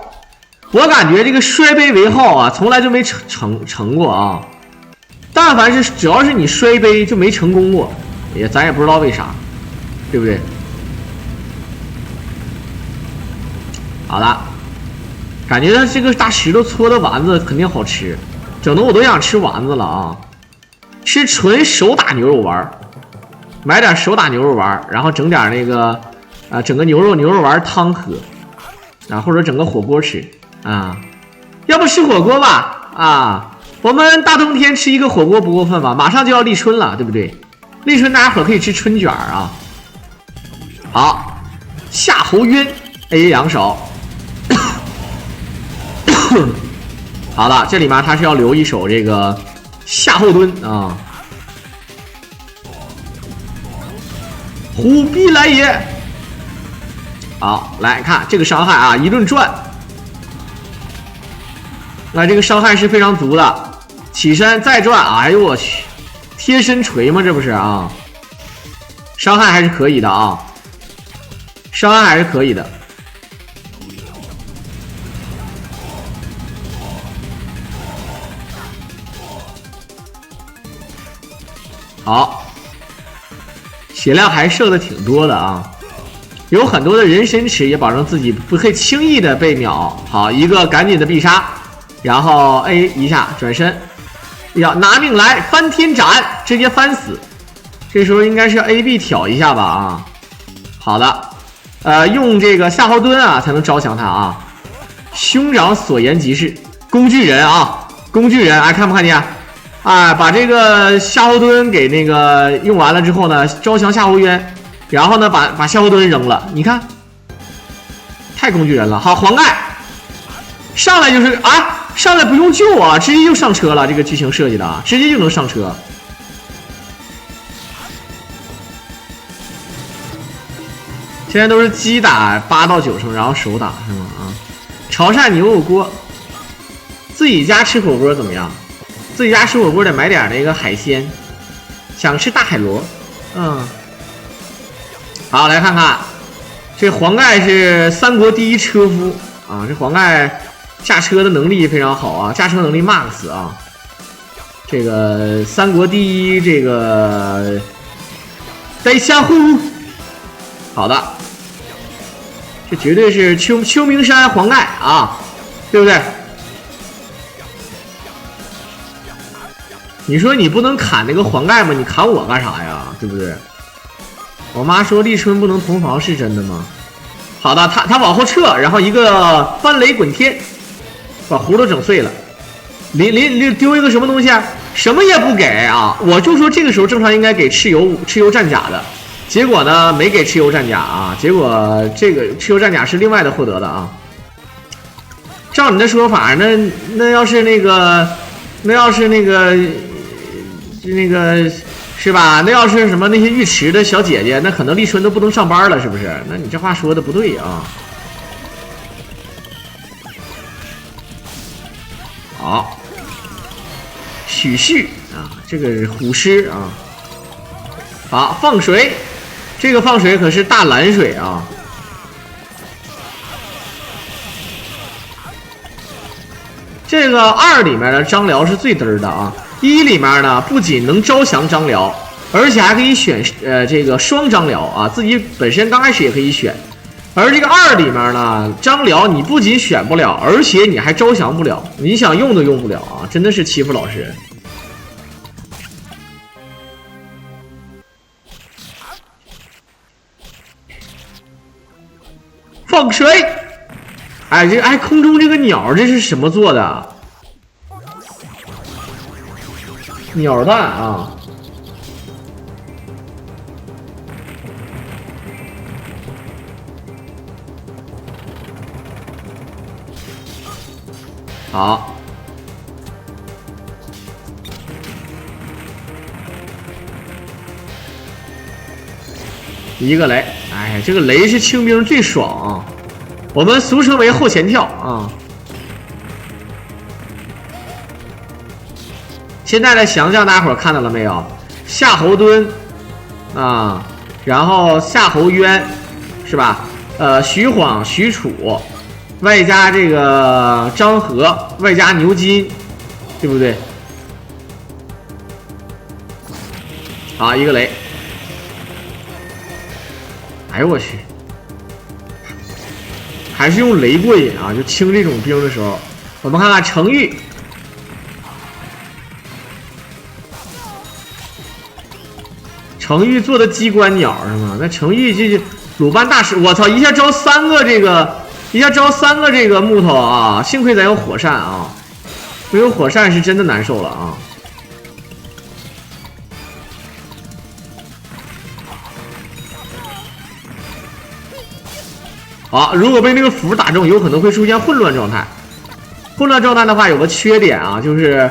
我感觉这个摔杯为号啊，从来就没成过啊。但凡是只要是你摔杯就没成功过，咱也不知道为啥，对不对？好了，感觉这个大石头搓的丸子肯定好吃，整的我都想吃丸子了啊！吃纯手打牛肉丸，买点手打牛肉丸，然后整点那个整个牛肉丸汤喝啊，或者整个火锅吃啊，要不吃火锅吧啊！我们大冬天吃一个火锅不过分吧？马上就要立春了，对不对？立春大家伙可以吃春卷啊！好，夏侯渊 A 2手。好了，这里面他是要留一手这个夏后蹲啊，虎逼来也！好，来看这个伤害啊，一顿转，那这个伤害是非常足的。起身再转，哎呦我去，贴身锤吗？这不是啊？伤害还是可以的啊，伤害还是可以的。好，血量还剩的挺多的啊，有很多的人参池也保证自己不会轻易的被秒。好，一个赶紧的必杀，然后 A 一下转身。要拿命来翻天斩，直接翻死。这时候应该是 AB 挑一下吧啊。好的，用这个夏侯惇啊才能招降他啊。兄长所言极是，工具人啊，工具人，看不看见？把这个夏侯惇给那个用完了之后呢，招降夏侯渊，然后呢把夏侯惇扔了。你看，太工具人了。好，黄盖上来就是上来不用救啊，直接就上车了。这个剧情设计的啊，直接就能上车。现在都是击打8到9成，然后手打是吗？啊，潮汕牛肉锅，自己家吃火锅怎么样？自己家吃火锅得买点那个海鲜，想吃大海螺。好，来看看这黄盖是三国第一车夫啊，这黄盖驾车的能力非常好啊，驾车能力 max 啊。这个三国第一这个带下户，好的，这绝对是秋名山黄盖啊，对不对？你说你不能砍那个黄盖吗？你砍我干啥呀？对不对？我妈说立春不能同房是真的吗？好的，他往后撤，然后一个翻雷滚天，把葫芦整碎了。林丢一个什么东西啊？什么也不给啊！我就说这个时候正常应该给蚩尤战甲的，结果呢没给蚩尤战甲啊，结果这个蚩尤战甲是另外的获得的啊。照你的说法，那要是那个是吧？那要是什么那些浴池的小姐姐，那可能立春都不能上班了，是不是？那你这话说的不对啊。好，许旭啊，这个是虎狮啊。好，放水，这个放水可是大蓝水啊。这个2里面的张辽是最嘚儿的啊。1里面呢，不仅能招降张辽，而且还可以选这个双张辽啊，自己本身刚开始也可以选。而这个2里面呢，张辽你不仅选不了，而且你还招降不了，你想用都用不了啊，真的是欺负老实人。放水，哎，空中这个鸟这是什么做的？鸟蛋啊！好，一个雷，哎，这个雷是清兵最爽啊，我们俗称为后前跳啊。现在的降将大家伙看到了没有？夏侯惇啊，然后夏侯渊是吧？徐晃、许褚，外加这个张合，外加牛金，对不对？好，一个雷。哎呦我去，还是用雷过瘾啊！就清这种兵的时候，我们看看程昱。程昱做的机关鸟是吗？那程昱这鲁班大师，我操！一下招3个这个木头啊！幸亏咱有火扇啊，没有火扇是真的难受了啊！好，如果被那个符打中，有可能会出现混乱状态。混乱状态的话，有个缺点啊，就是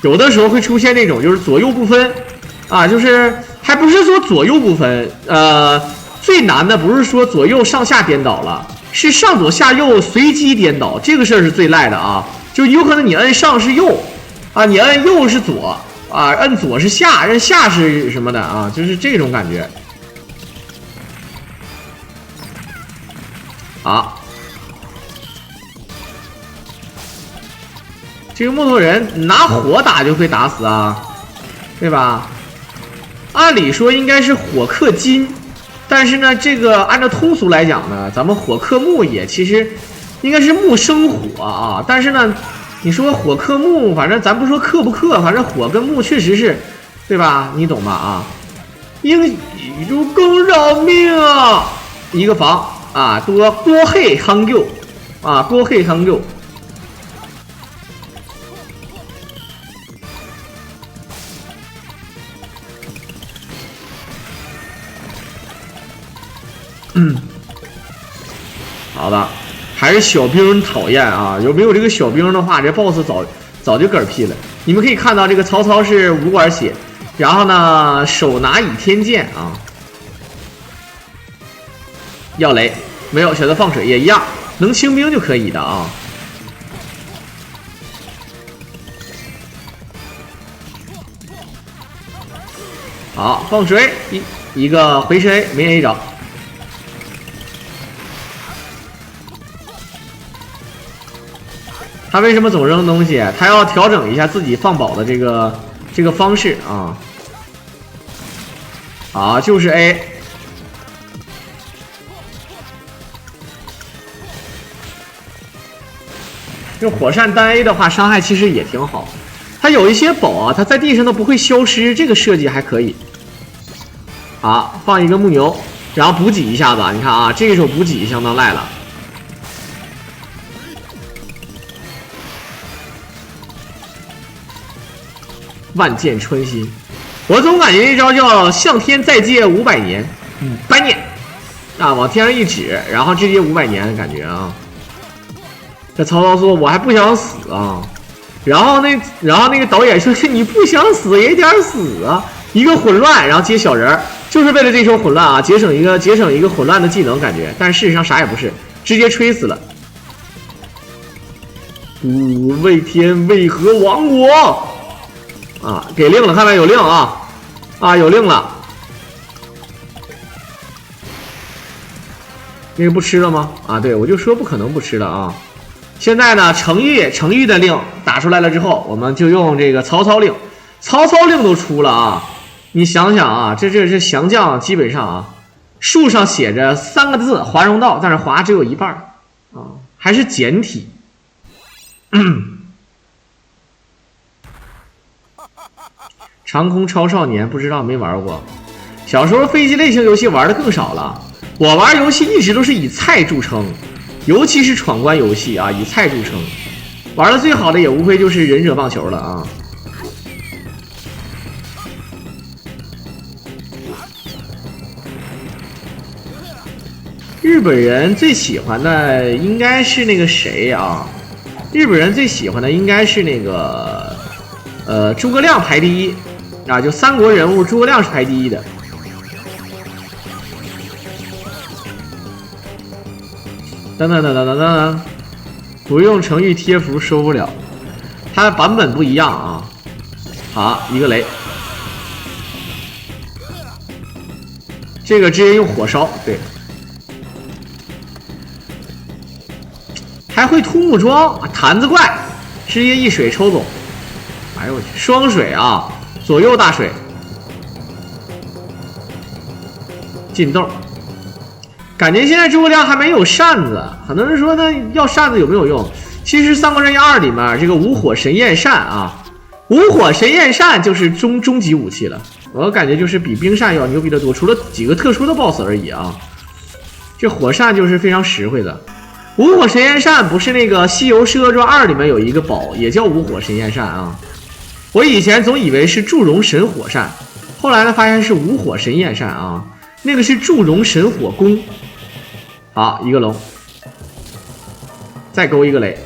有的时候会出现那种就是左右不分啊，就是还不是说左右不分，最难的不是说左右上下颠倒了，是上左下右随机颠倒，这个事儿是最赖的啊。就有可能你摁上是右啊，你摁右是左啊，摁左是下，摁下是什么的啊，就是这种感觉。好，这个木头人拿火打就会打死啊，对吧？按理说应该是火克金，但是呢，这个按照通俗来讲呢，咱们火克木也其实应该是木生火啊。但是呢，你说火克木，反正咱不说克不克，反正火跟木确实是，对吧？你懂吧？啊，应宇宙更饶命啊！一个防啊，多黑夯救啊，多黑夯救。好的，还是小兵讨厌啊！有没有这个小兵的话，这 boss 早就嗝屁了。你们可以看到，这个曹操是5管血，然后呢手拿倚天剑啊，要雷没有，选择放水也一样，能清兵就可以的啊。好，放水一个回身 A 没 A 着。他为什么总扔东西？他要调整一下自己放宝的这个方式啊。好，就是 A。用火扇单 A 的话，伤害其实也挺好。它有一些宝啊，它在地上都不会消失，这个设计还可以。好，放一个木牛，然后补给一下子。你看啊，这个时候补给相当赖了。万箭穿心，我总感觉这招叫向天再借500年，500年啊，往天上一指，然后直接500年的感觉啊。这曹操说：“我还不想死啊。”然后那个导演说：“你不想死也得死啊！”一个混乱，然后接小人儿，就是为了这手混乱啊，节省一个混乱的技能感觉，但事实上啥也不是，直接吹死了。为天为何亡我？啊，给令了，看来有令啊，有令了。那个不吃了吗？啊，对，我就说不可能不吃了啊。现在呢，程昱的令打出来了之后，我们就用这个曹操令，曹操令都出了啊。你想想啊，这降将基本上啊，树上写着3个字华容道，但是华只有一半啊，还是简体。长空超少年不知道没玩过，小时候飞机类型游戏玩的更少了。我玩游戏一直都是以菜著称，尤其是闯关游戏啊，以菜著称。玩的最好的也无非就是忍者棒球了啊。日本人最喜欢的应该是那个谁啊？日本人最喜欢的应该是那个诸葛亮排第一啊，就三国人物诸葛亮是排第一的。等等等等等等，不用程昱贴符收不了，它的版本不一样啊。好，一个雷，这个直接用火烧，对。还会秃木桩，坛子怪，直接一水抽走。哎呦我去，双水啊，左右大水，进洞。感觉现在诸葛亮还没有扇子，很多人说呢，要扇子有没有用？其实《三国志2》里面这个五火神焰扇啊，五火神焰扇就是终极武器了。我感觉就是比冰扇要牛逼的多，除了几个特殊的 BOSS 而已啊。这火扇就是非常实惠的。五火神焰扇不是那个《西游释厄传2》里面有一个宝，也叫五火神焰扇啊。我以前总以为是祝融神火扇，后来呢发现是五火神焰扇啊，那个是祝融神火弓。好，一个龙，再勾一个雷。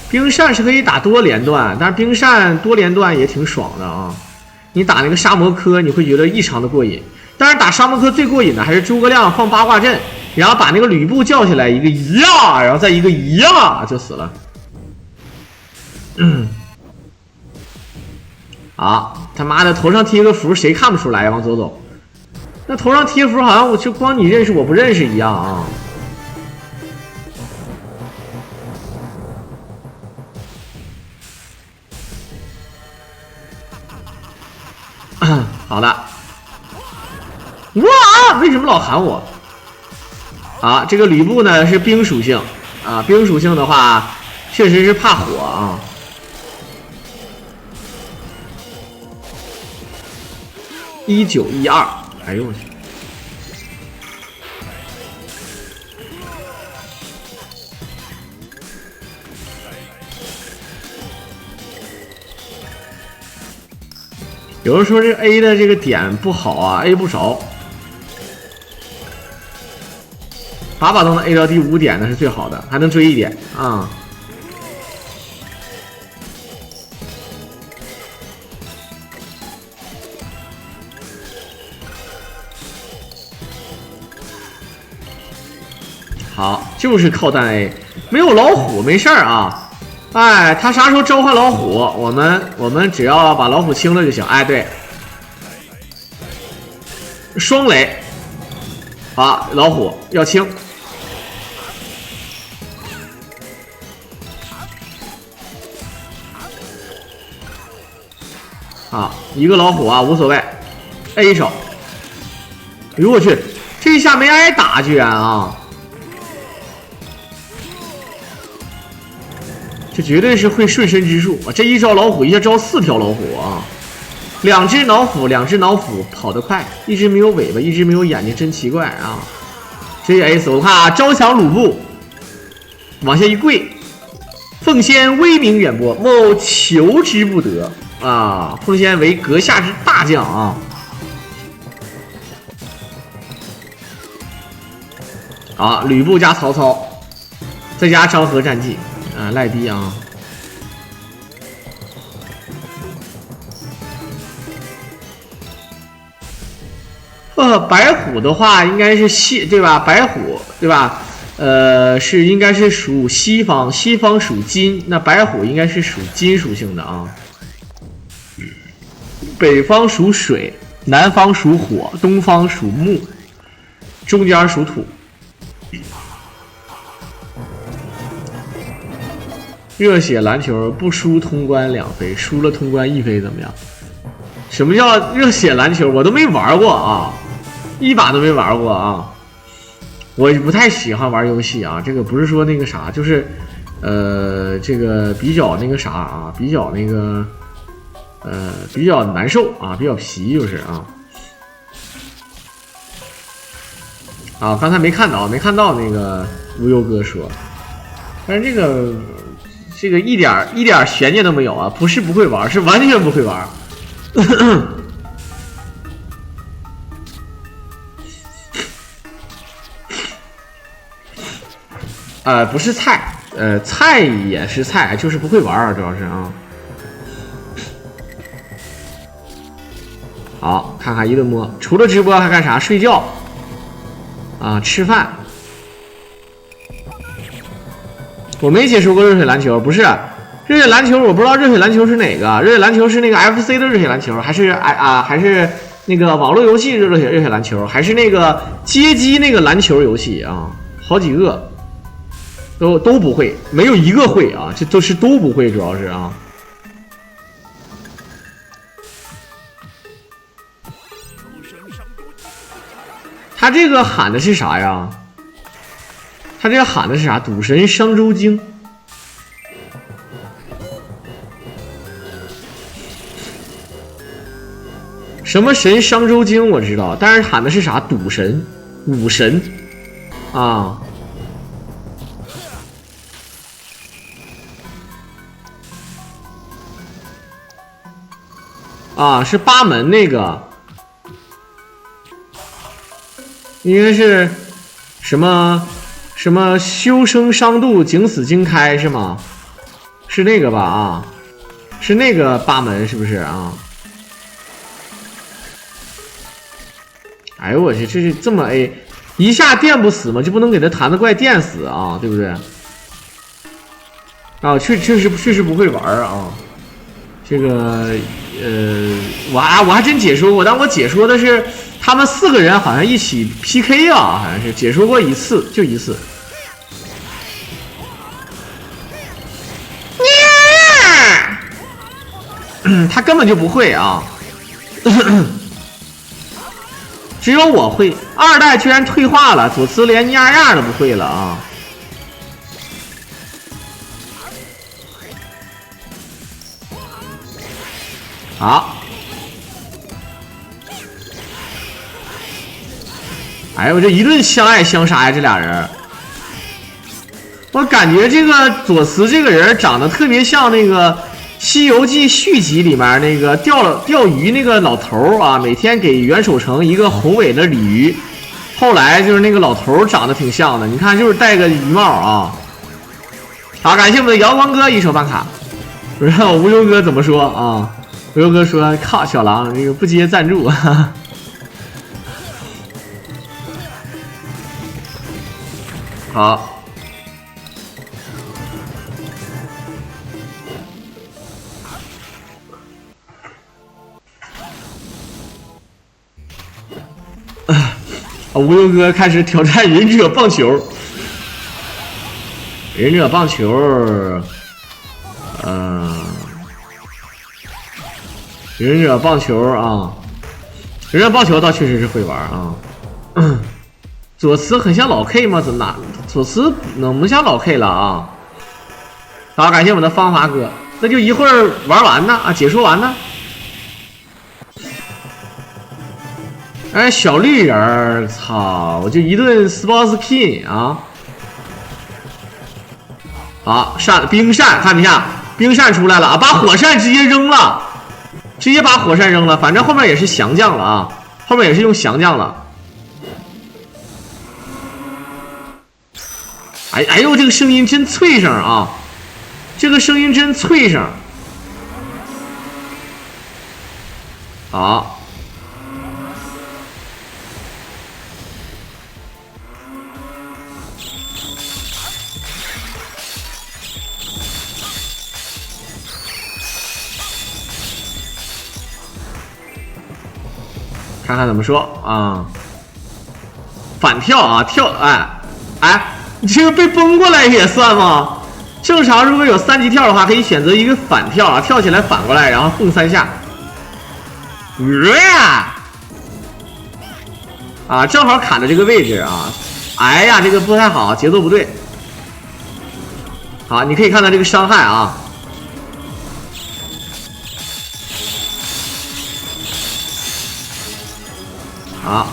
冰扇是可以打多连段，但是冰扇多连段也挺爽的啊！你打那个沙摩柯，你会觉得异常的过瘾。但是打沙摩柯最过瘾的还是诸葛亮放八卦阵，然后把那个吕布叫起来，一个呀，然后再一个呀就死了。好，他妈的头上贴个符，谁看不出来？往左走，那头上贴符好像我就光你认识我不认识一样啊！好的，哇，为什么老喊我？啊，这个吕布呢是冰属性啊，冰属性的话确实是怕火啊。1912，哎呦我去！有人说这 A 的这个点不好啊 ，A 不着，把都能 A 到第5点那是最好的，还能追一点啊。好，就是靠单 A， 没有老虎没事儿啊。哎，他啥时候召唤老虎，我们只要把老虎清了就行。哎，对，双雷，好，老虎要清。啊，一个老虎啊，无所谓 ，A 手。哎呦我去，这一下没挨打居然啊！这绝对是会瞬身之术啊！这一招老虎一下招4条老虎啊！2只老虎跑得快，一只没有尾巴，一只没有眼睛，真奇怪啊！这 A 死我看啊，招降鲁布，往下一跪，奉先威名远播，某求之不得。啊，奉先为阁下之大将啊！啊，吕布加曹操，再加昭和战绩啊，赖低啊！白虎的话应该是对吧？白虎对吧？应该是属西方，西方属金，那白虎应该是属金属性的啊。北方属水，南方属火，东方属木，中间属土。热血篮球不输通关2飞，输了通关1飞怎么样？什么叫热血篮球？我都没玩过啊，一把都没玩过啊。我不太喜欢玩游戏啊，这个不是说那个啥，就是这个比较那个啥啊，比较那个。比较难受啊，比较皮就是啊。啊，刚才没看到那个无忧哥说，但是这个一点悬念都没有啊，不是不会玩，是完全不会玩。不是菜，菜也是菜，就是不会玩，主要是啊。好，看看一顿摸，除了直播还干啥？睡觉啊，吃饭。我没解说过热血篮球，不是热血篮球，我不知道热血篮球是哪个。热血篮球是那个 FC 的热血篮球，还是还是那个网络游戏热血篮球，还是那个街机那个篮球游戏啊？好几个都不会，没有一个会啊，这都不会，主要是啊。他这个喊的是啥呀？他这个喊的是啥？赌神商周经。什么神商周经我知道，但是喊的是啥？赌神、武神啊。啊，是八门那个。应该是什么修生伤度景死经开是吗？是那个吧啊？是那个八门是不是啊？哎呦我去，这是这么 A， 一下电不死吗？就不能给他弹的怪电死啊，对不对？啊，确实不会玩啊。这个我还真解说过，但我解说的是他们4个人好像一起 PK 啊，好像是解说过一次，就一次。他根本就不会啊，只有我会。2代居然退化了，左慈连呀都不会了啊。好，哎呦，这一顿相爱相杀呀，这俩人，我感觉这个左慈这个人长得特别像那个《西游记》续集里面那个钓鱼那个老头啊，每天给袁守诚一个宏伟的鲤鱼，后来就是那个老头长得挺像的，你看就是戴个鱼帽啊。好，感谢我们的瑶光哥一手办卡，不知道无忧哥怎么说啊？无忧哥说：“靠，小狼这个不接赞助。”哈哈。好，无忧哥开始挑战忍者棒球。忍者棒球，忍者棒球啊，忍者棒球倒确实是会玩啊。左慈很像老 K 吗？怎么哪？左慈能不像老 K 了啊？好，感谢我们的芳华哥，那就一会儿玩完呢啊，解说完呢。哎，小绿人儿，操！我就一顿 Sports King 啊！好，冰扇，看一下，冰扇出来了啊！把火扇直接扔了，直接把火扇扔了，反正后面也是降将了啊，后面也是用降将了。哎呦，这个声音真脆声啊！这个声音真脆声。好。看看怎么说啊？反跳啊，跳！哎，你这个被崩过来也算吗？正常如果有3级跳的话，可以选择一个反跳啊，跳起来反过来，然后蹦3下。啊，正好卡的这个位置啊！哎呀，这个不太好，节奏不对。好，你可以看到这个伤害啊。好，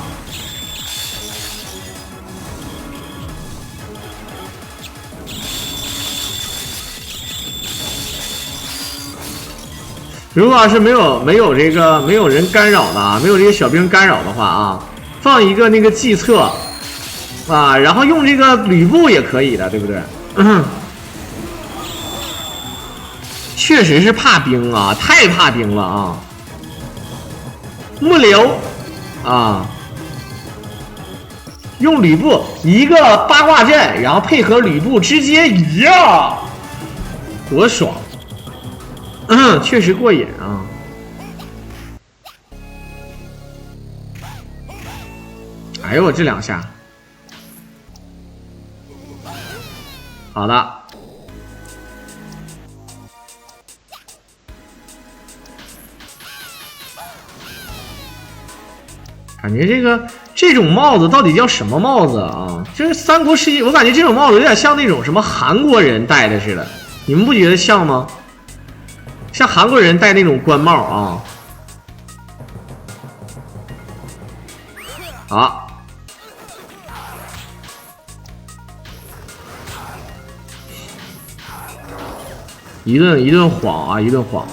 如果要是没有这个没有人干扰的啊，没有这些小兵干扰的话啊，放一个那个计策啊，然后用这个吕布也可以的，对不对？确实是怕兵啊，太怕兵了啊！木流啊，用吕布一个八卦阵，然后配合吕布直接一样，多爽！确实过瘾啊！哎呦，我这2下，好的。感觉这种帽子到底叫什么帽子啊？就是三国世纪，我感觉这种帽子有点像那种什么韩国人戴的似的，你们不觉得像吗？像韩国人戴那种官帽啊。好，一顿晃啊，一顿晃。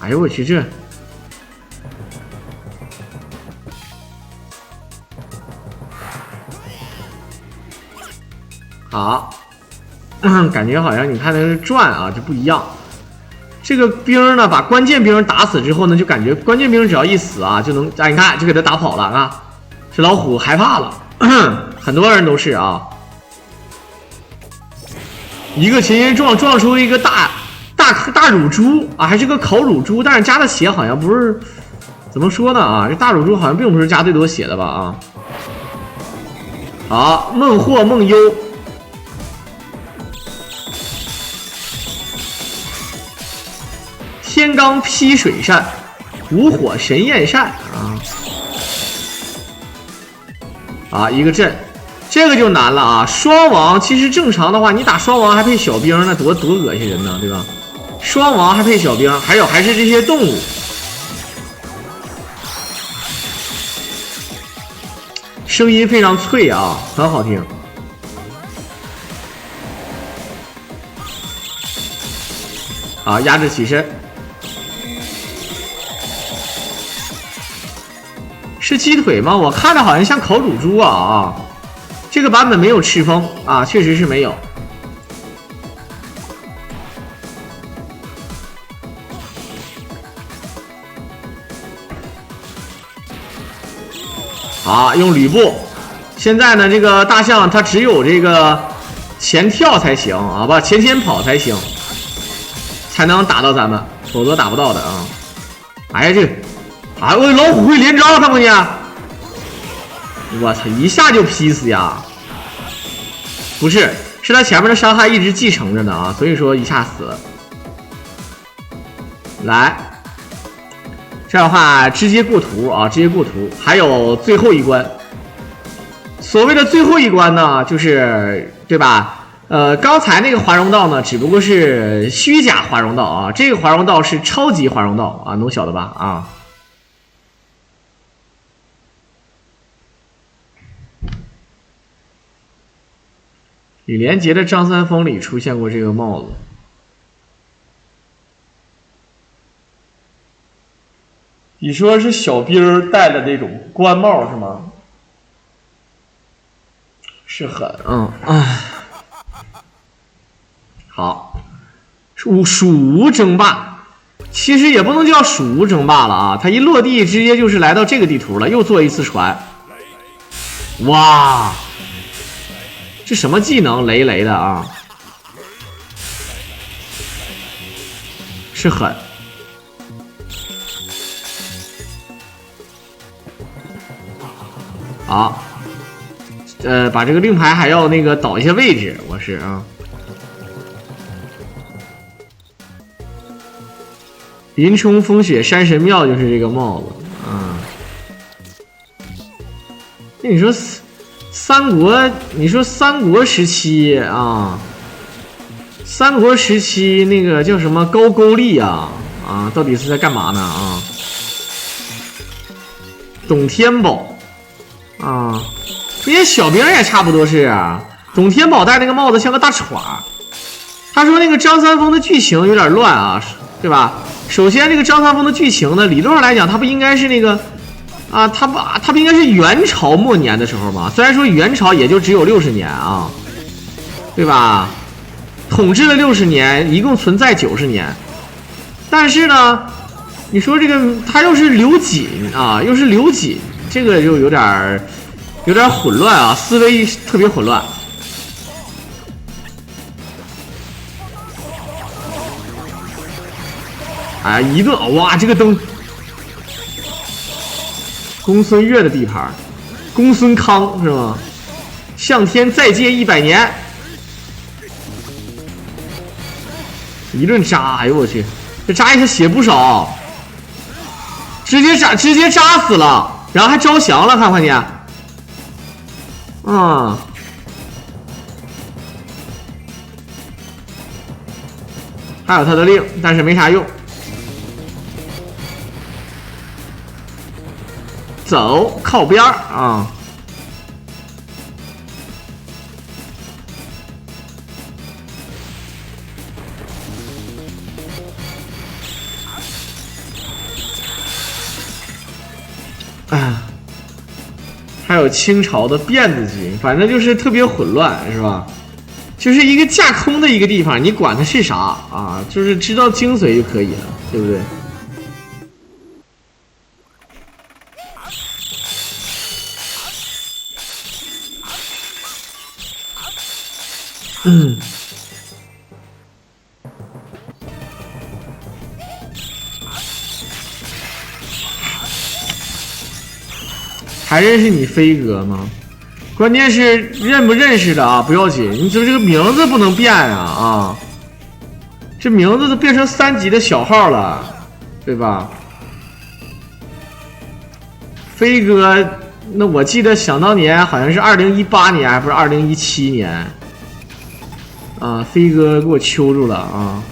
哎呦我去，这好，感觉好像你看那是转啊，这不一样。这个兵呢，把关键兵打死之后呢，就感觉关键兵只要一死啊，就能你看就给他打跑了啊。这老虎害怕了，很多人都是啊。一个秦云撞出一个大乳猪啊，还是个烤乳猪，但是加的血好像不是，怎么说呢啊？这大乳猪好像并不是加最多血的吧啊？好，孟获孟优，天罡劈水扇，无火神焰扇啊，一个阵。这个就难了啊！双王其实正常的话，你打双王还配小兵，那多恶心人呢，对吧？双王还配小兵，还是这些动物，声音非常脆啊，很好听。啊，压制起身，是鸡腿吗？我看着好像像烤乳猪啊！这个版本没有赤峰啊，确实是没有。好，用吕布。现在呢，这个大象它只有这个前跳才行啊，不，前跑才行，才能打到咱们，否则打不到的啊。哎呀，这个，哎，我老虎会连招，看没见？我操，一下就劈死呀！不是，是他前面的伤害一直继承着呢啊，所以说一下死了。来，这样的话直接过图啊，直接过图。还有最后一关，所谓的最后一关呢，就是对吧？刚才那个华容道呢，只不过是虚假华容道啊，这个华容道是超级华容道啊，能晓得吧？啊。李连杰的《张三丰》里出现过这个帽子。你说是小兵戴的那种官帽是吗？是很，好，蜀吴争霸，其实也不能叫蜀吴争霸了啊，他一落地直接就是来到这个地图了，又做一次船。哇！这什么技能？雷雷的啊，是狠。好，把这个令牌还要那个倒一下位置，我是啊。林冲风雪山神庙就是这个帽子啊。那你说？三国，你说三国时期啊，三国时期那个叫什么高句丽啊，到底是在干嘛呢啊？董天宝啊，这些小兵也差不多是啊。董天宝戴那个帽子像个大歘。他说那个张三丰的剧情有点乱啊，对吧？首先这个张三丰的剧情呢，理论上来讲，他不应该是那个。啊，他不应该是元朝末年的时候吗？虽然说元朝也就只有60年啊，对吧？统治了60年，一共存在90年。但是呢，你说这个他又是刘瑾啊，又是刘瑾，这个就有点混乱啊，思维特别混乱。哎，一顿哇，这个灯。公孙越的地盘，公孙康是吗？向天再借100年，一顿扎，哎呦我去，这扎一下血不少，直接扎死了，然后还招降了，看见？还有他的令，但是没啥用。走，靠边啊！还有清朝的辫子军，反正就是特别混乱，是吧？就是一个架空的一个地方，你管它是啥啊？就是知道精髓就可以了，对不对？还认识你飞哥吗？关键是认不认识的啊，不要紧，你就这个名字不能变啊！这名字都变成3级的小号了，对吧？飞哥，那我记得想当年好像是2018年，还不是2017年啊？飞哥给我揪住了啊！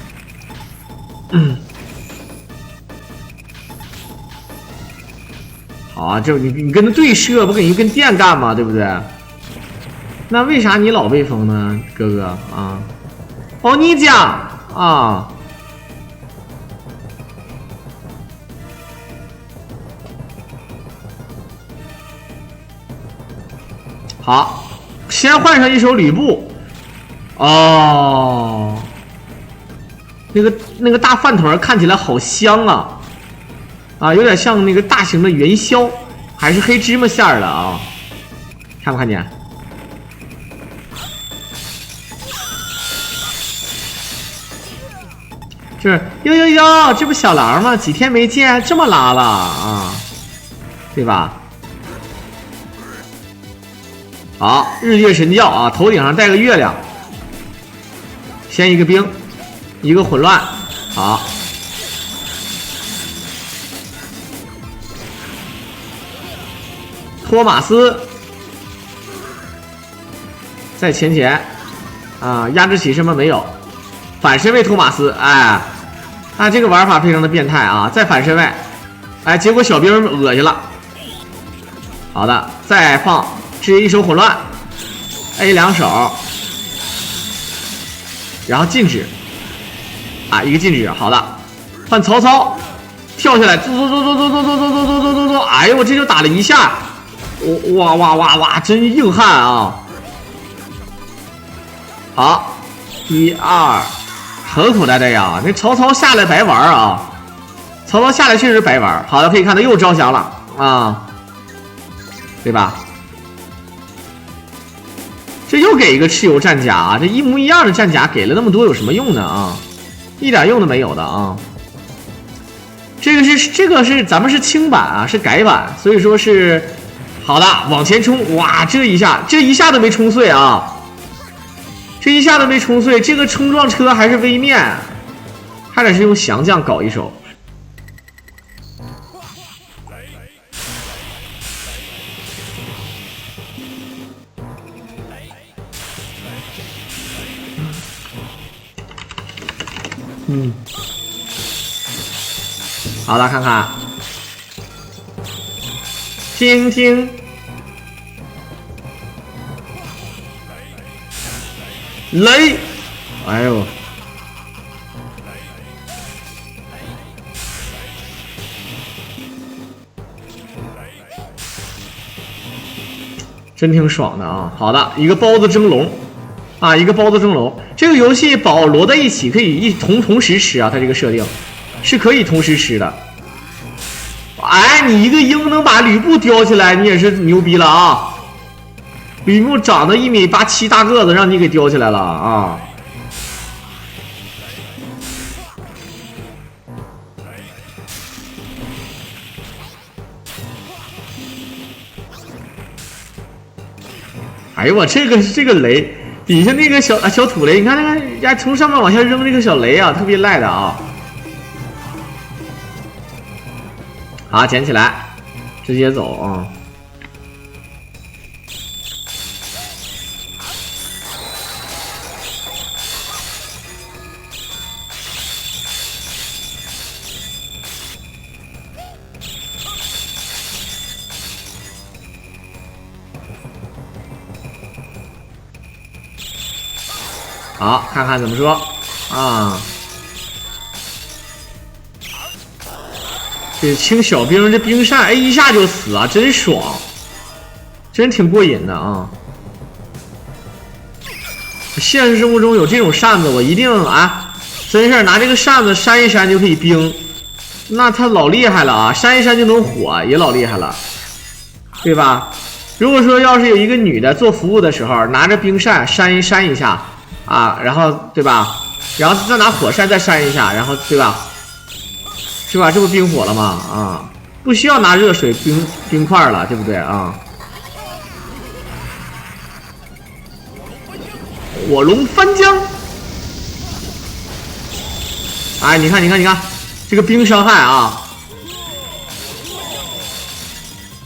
好啊，就你跟他对射，不跟你跟电干吗？对不对？那为啥你老被封呢，哥哥啊？哦，你讲啊？好，先换上一首吕布。哦，那个大饭团看起来好香啊！啊，有点像那个大型的元宵还是黑芝麻馅儿的啊，看不看见？就是哟，这不小狼吗？几天没见，这么拉了啊，对吧？好，日月神教啊，头顶上带个月亮，先一个冰，一个混乱，好。托马斯，在前啊，压制起什么没有？反身位托马斯，哎，啊，这个玩法非常的变态啊！再反身位，哎，结果小兵恶心了。好的，再放直接一手混乱 ，A 两手，然后禁止，啊，一个禁止，好的，换曹操，跳下来，走，哎呦，我这就打了一下，哇，真硬汉啊！好，1、2。很口袋的呀，那曹操下来白玩啊！曹操下来确实白玩。好的，可以看到又招降了啊，对吧？这又给一个蚩尤战甲啊！这一模一样的战甲给了那么多有什么用呢啊？一点用都没有的啊！这个是咱们是轻版啊，是改版，所以说是好的，往前冲！哇，这一下都没冲碎啊！这一下都没冲碎，这个冲撞车还是微面，还得是用降将搞一手。好了，看看，听。雷，哎呦，真挺爽的啊！好的，一个包子蒸笼啊，一个包子蒸笼。这个游戏宝摞在一起可以同时吃啊，它这个设定是可以同时吃的。哎，你一个鹰能把吕布叼起来，你也是牛逼了啊！吕布长得1.87米大个子，让你给叼起来了啊！哎呦我这个雷底下那个小土雷，你看那个呀，从上面往下扔这个小雷啊，特别赖的啊！好，捡起来，直接走啊！好，看看怎么说啊？这清小兵，这兵扇，哎，一下就死啊，真爽，真挺过瘾的啊！现实生活中有这种扇子，我一定啊，真是拿这个扇子扇一扇就可以冰，那他老厉害了啊！扇一扇就能火，也老厉害了，对吧？如果说要是有一个女的做服务的时候，拿着冰扇扇一下。啊，然后对吧？然后再拿火扇再扇一下，然后对吧？是吧？这不冰火了吗？啊，不需要拿热水冰块了，对不对啊？火龙翻江！哎，你看，这个冰伤害啊！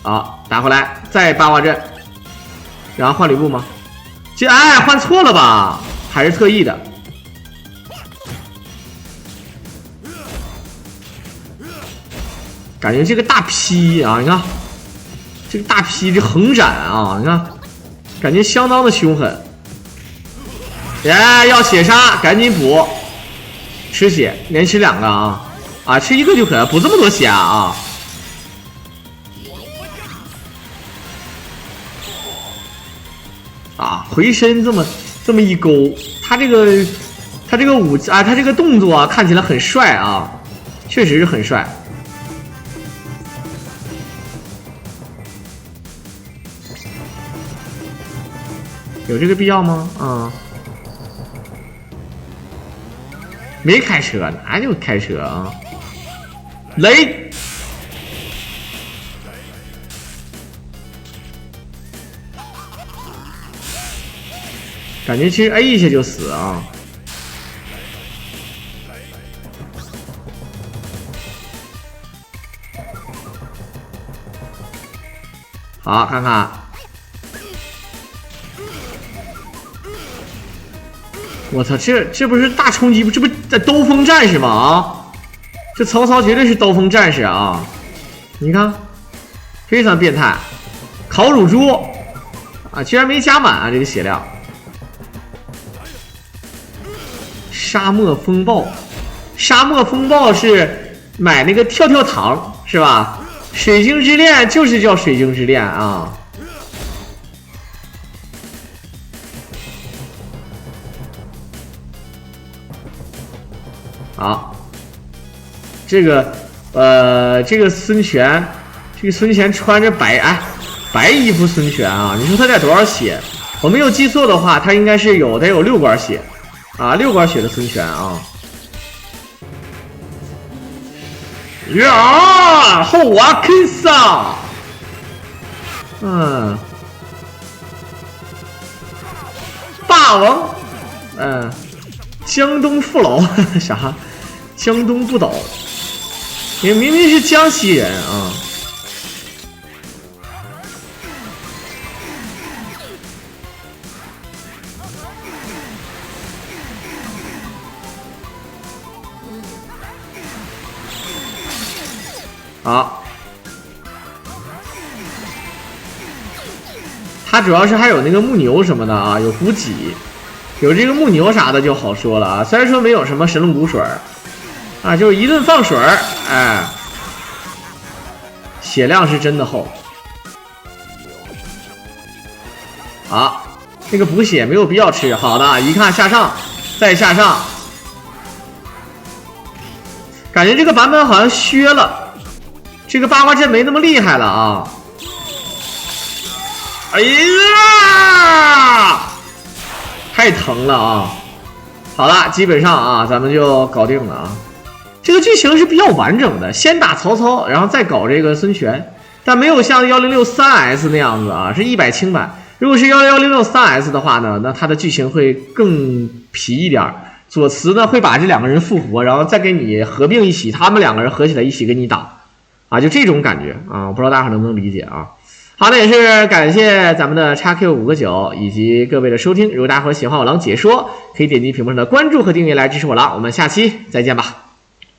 好，打回来，再八卦阵，然后换吕布吗？这哎，换错了吧？还是特意的，感觉这个大劈啊，你看这个大劈这横斩啊，你看感觉相当的凶狠。要血杀，赶紧补，吃血，连吃2个啊！啊，吃1个就可以，补这么多血啊！啊，回身这么一勾，他这个武啊，他这个动作啊，看起来很帅啊，确实是很帅。有这个必要吗？啊，没开车，哪有开车啊？雷，感觉其实 A 一下就死啊。好，看看，我操，这不是大冲击，这不在兜风战士吗？啊，这曹操绝对是兜风战士啊！你看，非常变态，烤乳猪啊，居然没加满啊，这个血量。沙漠风暴，沙漠风暴是买那个跳跳糖是吧？水晶之恋就是叫水晶之恋啊！好，这个这个孙权，这个孙权穿着白衣服孙权啊，你说他得多少血？我没有记错的话，他应该是得有6管血啊，6管血的孙权啊。呀，后瓦 kiss 啊！霸王，江东父老啥？江东不倒，你明明是江西人啊！好，它主要是还有那个木牛什么的啊，有补给，有这个木牛啥的就好说了啊。虽然说没有什么神龙骨水啊，就是一顿放水，哎，血量是真的厚。好，那个补血没有必要吃。好的，一看下上，再下上，感觉这个版本好像削了。这个八卦阵没那么厉害了啊！哎呀，太疼了啊！好了，基本上啊，咱们就搞定了啊。这个剧情是比较完整的，先打曹操，然后再搞这个孙权，但没有像1063 S 那样子啊，是100轻版。如果是10663 S 的话呢，那它的剧情会更皮一点。左慈呢会把这2个人复活，然后再给你合并一起，他们2个人合起来一起跟你打。啊，就这种感觉啊，我不知道大家能不能理解啊。好，那也是感谢咱们的 XQ5个9以及各位的收听。如果大家伙喜欢我狼解说，可以点击屏幕上的关注和订阅来支持我狼。我们下期再见吧。